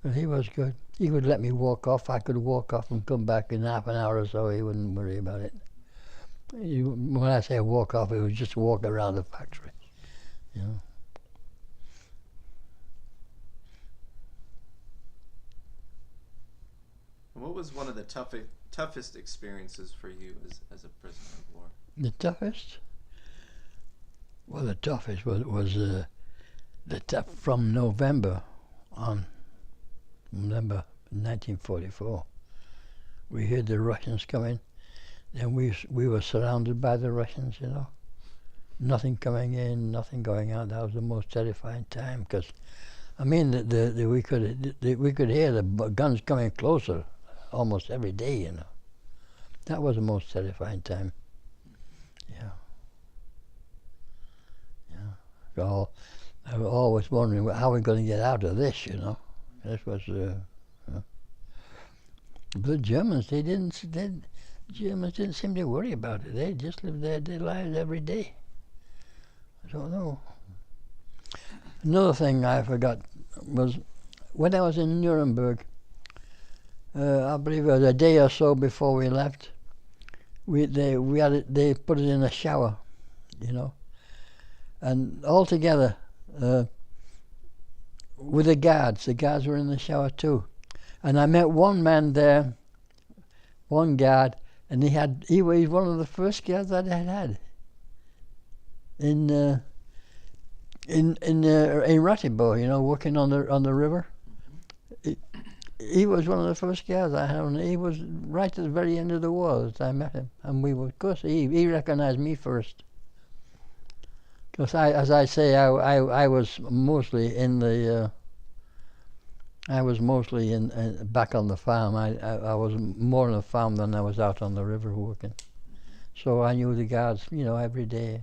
But he was good. He would let me walk off. I could walk off and come back in half an hour or so. He wouldn't worry about it. When I say walk off, it was just walk around the factory. You know. What was one of the toughest experiences for you as a prisoner of war? The toughest? Well, the toughest was from November 1944. We heard the Russians coming, and we were surrounded by the Russians, you know. Nothing coming in, nothing going out. That was the most terrifying time, because, I mean, we could hear the guns coming closer almost every day, you know. That was the most terrifying time. Yeah. So I was always wondering how we're going to get out of this, you know. This was, the Germans, Germans didn't seem to worry about it. They just lived their lives every day. I don't know. Another thing I forgot was when I was in Nuremberg, I believe it was a day or so before we left, they put us in a shower, you know. And all together, with the guards were in the shower too. And I met one man there, one guard, and he was one of the first guards that I had in Ratibor, you know, working on the river. He was one of the first guards I had, and he was right at the very end of the war as I met him. And we were, of course, he recognized me first. Because as I say, I was mostly in the, back on the farm. I was more on the farm than I was out on the river working. So I knew the guards, you know, every day.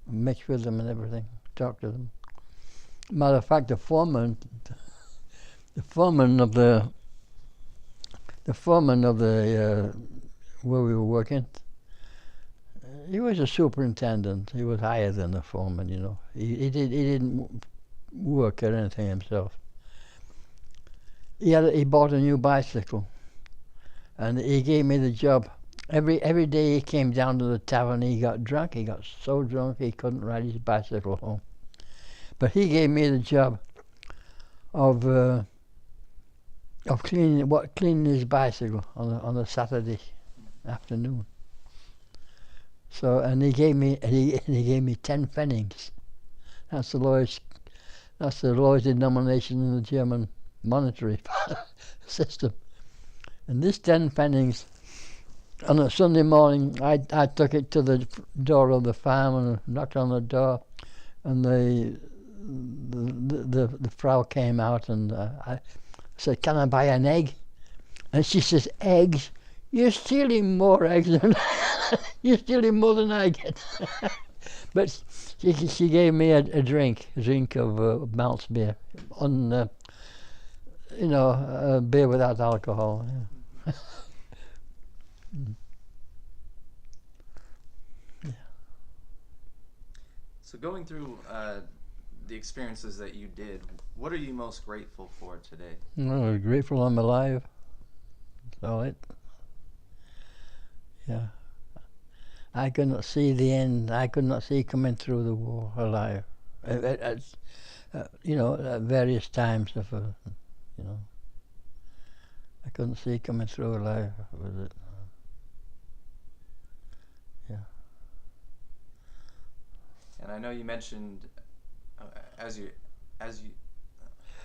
Mixed with them and everything, talked to them. Matter of fact, the foreman of the where we were working, he was a superintendent. He was higher than the foreman, you know. He didn't work or anything himself. He bought a new bicycle, and he gave me the job. Every day he came down to the tavern. He got drunk. He got so drunk he couldn't ride his bicycle home. But he gave me the job of cleaning his bicycle on a Saturday afternoon. So, and he gave me 10 pfennigs. That's the lowest denomination in the German monetary system. And this 10 pennings, on a Sunday morning, I took it to the door of the farm and knocked on the door, and the Frau came out, and I said, "Can I buy an egg?" And she says, "Eggs? You're stealing more eggs than you're stealing more than I get." But she gave me a drink of malt beer, on beer without alcohol. Yeah. So going through the experiences that you did, what are you most grateful for today? Well, I'm grateful I'm alive. That's all it. Yeah. I could not see the end. I could not see coming through the war alive. At various times of, I couldn't see coming through alive with it. Yeah. And I know you mentioned, as you, how do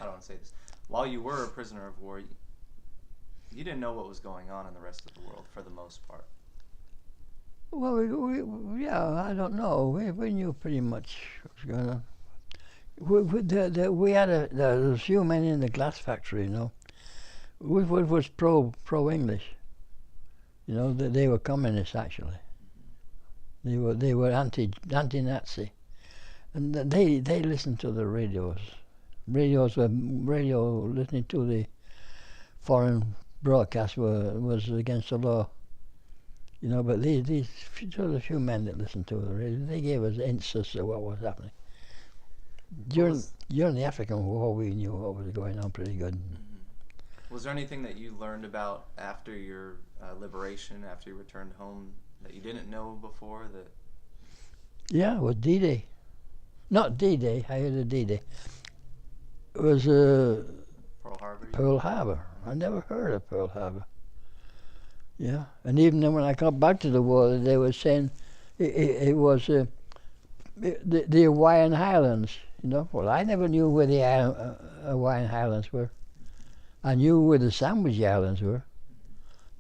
I want to say this? While you were a prisoner of war, you didn't know what was going on in the rest of the world for the most part. Well, I don't know. We knew pretty much what was going on. We had there was a few men in the glass factory, which was pro-English. They were communists actually. They were anti-Nazi, and they listened to the radios. Listening to the foreign broadcast was against the law. But there was a few men that listened to the radio. They gave us hints as to what was happening. During the African War, we knew what was going on pretty good. Mm-hmm. Was there anything that you learned about after your liberation, after you returned home, that you didn't know before? Yeah, it was D-Day. Not D-Day, I heard of D-Day. It was Pearl Harbor? Pearl Harbor. I never heard of Pearl Harbor. Yeah, and even then when I got back to the war, they were saying it was the Hawaiian Islands. Well, I never knew where the Hawaiian Islands were. I knew where the Sandwich Islands were.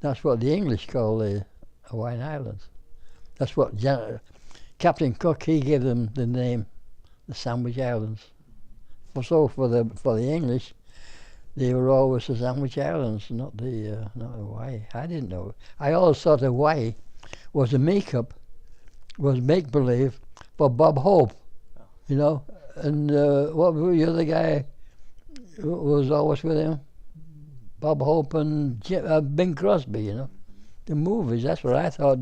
That's what the English call the Hawaiian Islands. That's what Captain Cook, he gave them the name, the Sandwich Islands. So for the English, they were always the Sandwich Islands, not Hawaii. I didn't know. I always thought Hawaii was a make-believe for Bob Hope, And what was the other guy who was always with him? Bob Hope and Bing Crosby, The movies, that's what I thought.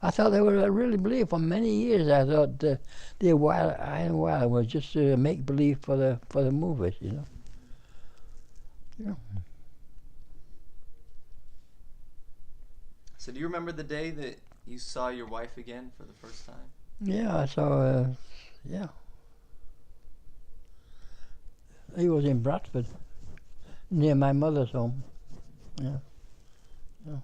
I thought they were really believed for many years. I thought the Hawaiian Island was just a make-believe for the movies, Yeah. So do you remember the day that you saw your wife again for the first time? Yeah, I saw, yeah. He was in Bradford, near my mother's home. Yeah. And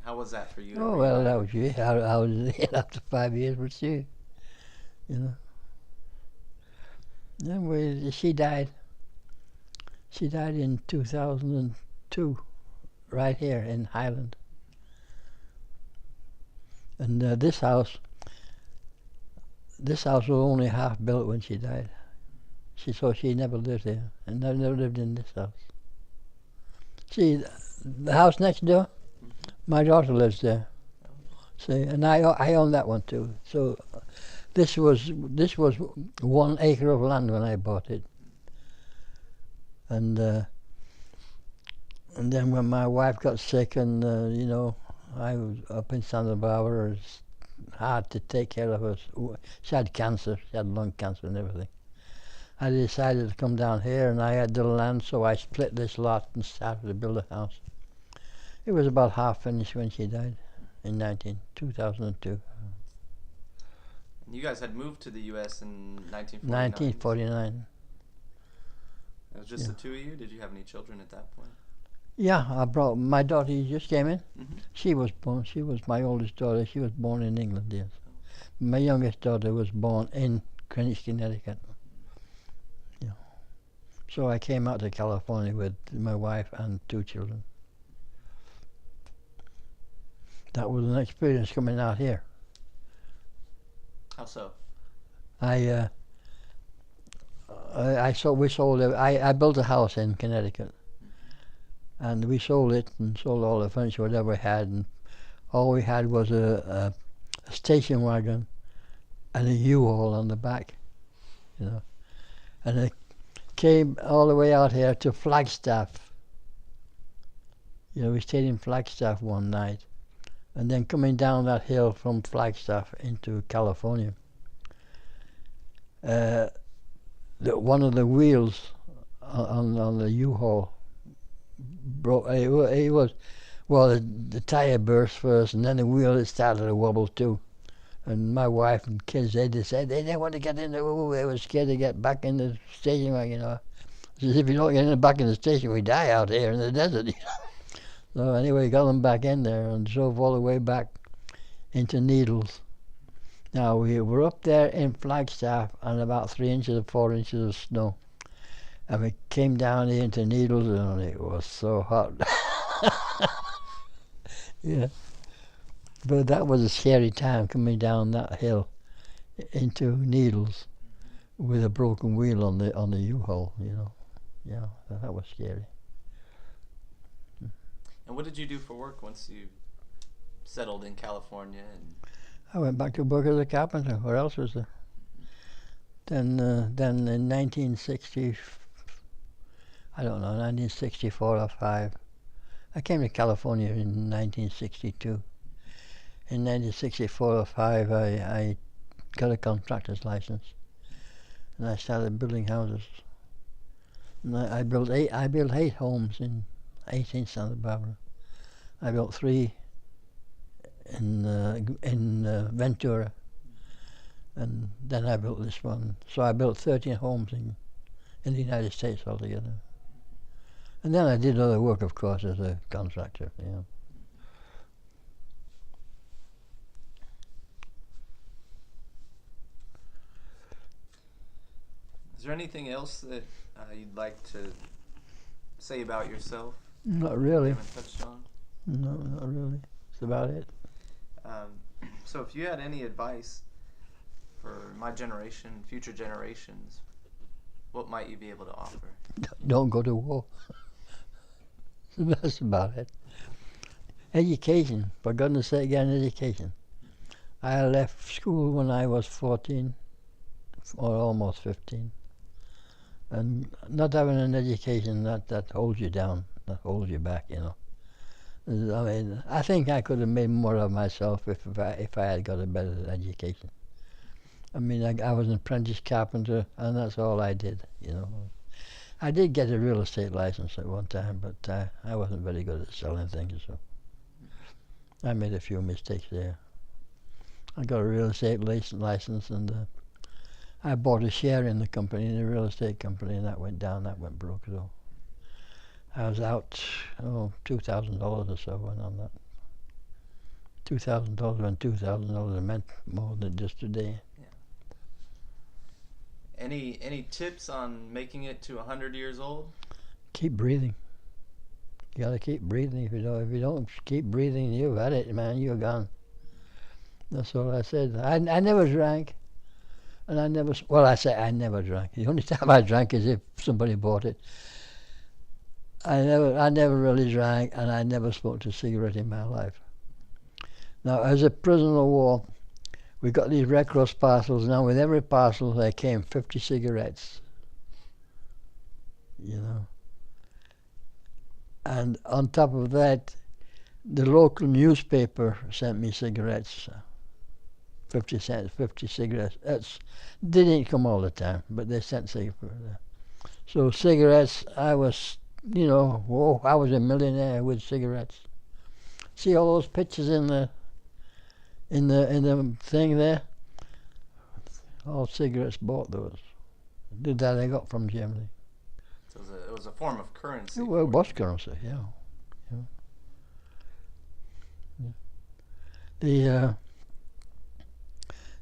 how was that for you? Oh, well, that was it. I was there after 5 years with you, Then she died. She died in 2002, right here in Highland. And this house was only half built when she died. So she never lived there, and never lived in this house. See, the house next door, my daughter lives there. See, and I own that one too. So this was 1 acre of land when I bought it. And then when my wife got sick, and I was up in Santa Barbara, it's hard to take care of her. She had cancer. She had lung cancer and everything. I decided to come down here, and I had the land, so I split this lot and started to build a house. It was about half finished when she died in 2002. You guys had moved to the U.S. in 1949? 1949. It was just the two of you? Did you have any children at that point? Yeah, I brought my daughter. Just came in. Mm-hmm. She was my oldest daughter. She was born in England. Yes, my youngest daughter was born in Greenwich, Connecticut. Yeah, so I came out to California with my wife and 2 children. That was an experience coming out here. How so? We sold it. I built a house in Connecticut, and we sold it and sold all the furniture, whatever we had, and all we had was a station wagon and a U-Haul on the back, you know. And it came all the way out here to Flagstaff. You know, we stayed in Flagstaff one night, and then coming down that hill from Flagstaff into California. One of the wheels on the U-Haul broke. It was, well, the tire burst first, and then the wheel, it started to wobble too. And my wife and kids, they decided they didn't want to get in the. They were scared to get back in the station wagon. You know, says if you don't get back in the station, we die out here in the desert. You know? So anyway, got them back in there and drove all the way back into Needles. Now we were up there in Flagstaff on about 3 inches or 4 inches of snow, and we came down here into Needles, and it was so hot. Yeah, but that was a scary time coming down that hill into Needles with a broken wheel on the U-Haul. You know, yeah, that was scary. And what did you do for work once you settled in California? And I went back to work as a carpenter. Where else was there? Then in 1960, I don't know, 1964 or 5, I came to California in 1962. In 1964 or 5, I got a contractor's license, and I started building houses. And I built 8 homes in Santa Barbara. I built 3 in Ventura, and then I built this one. So I built 13 homes in the United States altogether. And then I did other work, of course, as a contractor. Yeah. Is there anything else that you'd like to say about yourself? Not really. You haven't touched on? No, not really. That's about it. So if you had any advice for my generation, future generations, what might you be able to offer? Don't go to war. That's about it. Education, for goodness sake, get an education. I left school when I was 14, or almost 15. And not having an education, that holds you down, that holds you back, you know. I mean, I think I could have made more of myself if I had got a better education. I mean, I was an apprentice carpenter, and that's all I did, you know. I did get a real estate license at one time, but I wasn't very good at selling things, so I made a few mistakes there. I got a real estate license, and I bought a share in the company, in a real estate company, and that went down, that went broke, so I was out, $2,000 or so went on that. $2,000 and $2,000 meant more than just a day. Yeah. Any tips on making it to 100 years old? Keep breathing. You gotta keep breathing. If you don't keep breathing, you've had it, man. You're gone. That's all I said. I never drank, and I never drank. The only time I drank is if somebody bought it. I never really drank, and I never smoked a cigarette in my life. Now, as a prisoner of war, we got these Red Cross parcels. Now, with every parcel, there came 50 cigarettes. You know. And on top of that, the local newspaper sent me cigarettes. 50 cents, 50 cigarettes. They didn't come all the time, but they sent cigarettes. So cigarettes, I was a millionaire with cigarettes. See all those pictures in the thing there? All cigarettes bought those. That I got from Germany. So it was a form of currency. Well, it was currency, yeah.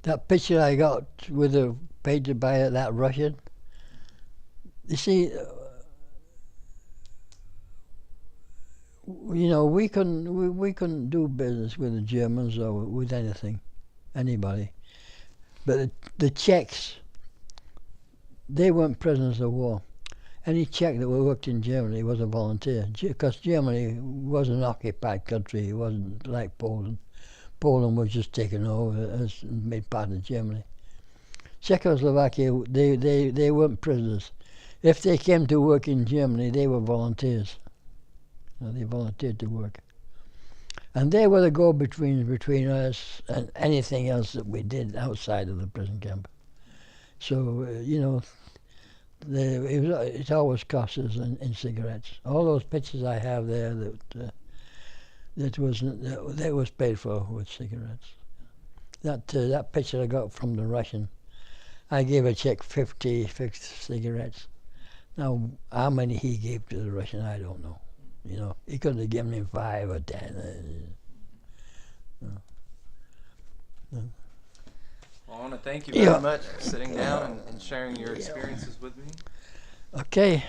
That picture I got with the painted by that Russian. You see, you know, we couldn't do business with the Germans or with anybody. But the Czechs, they weren't prisoners of war. Any Czech that worked in Germany was a volunteer, because Germany was an occupied country. It wasn't like Poland. Poland was just taken over as made part of Germany. Czechoslovakia, they weren't prisoners. If they came to work in Germany, they were volunteers. They volunteered to work. And they were the go-betweens between us and anything else that we did outside of the prison camp. So, you know, it always cost us in cigarettes. All those pictures I have there that was paid for with cigarettes. That picture I got from the Russian, I gave a Czech 50 cigarettes. Now, how many he gave to the Russian, I don't know. You know, he could have given him 5 or 10. Well, I want to thank you very much for sitting down and sharing your experiences with me. Okay.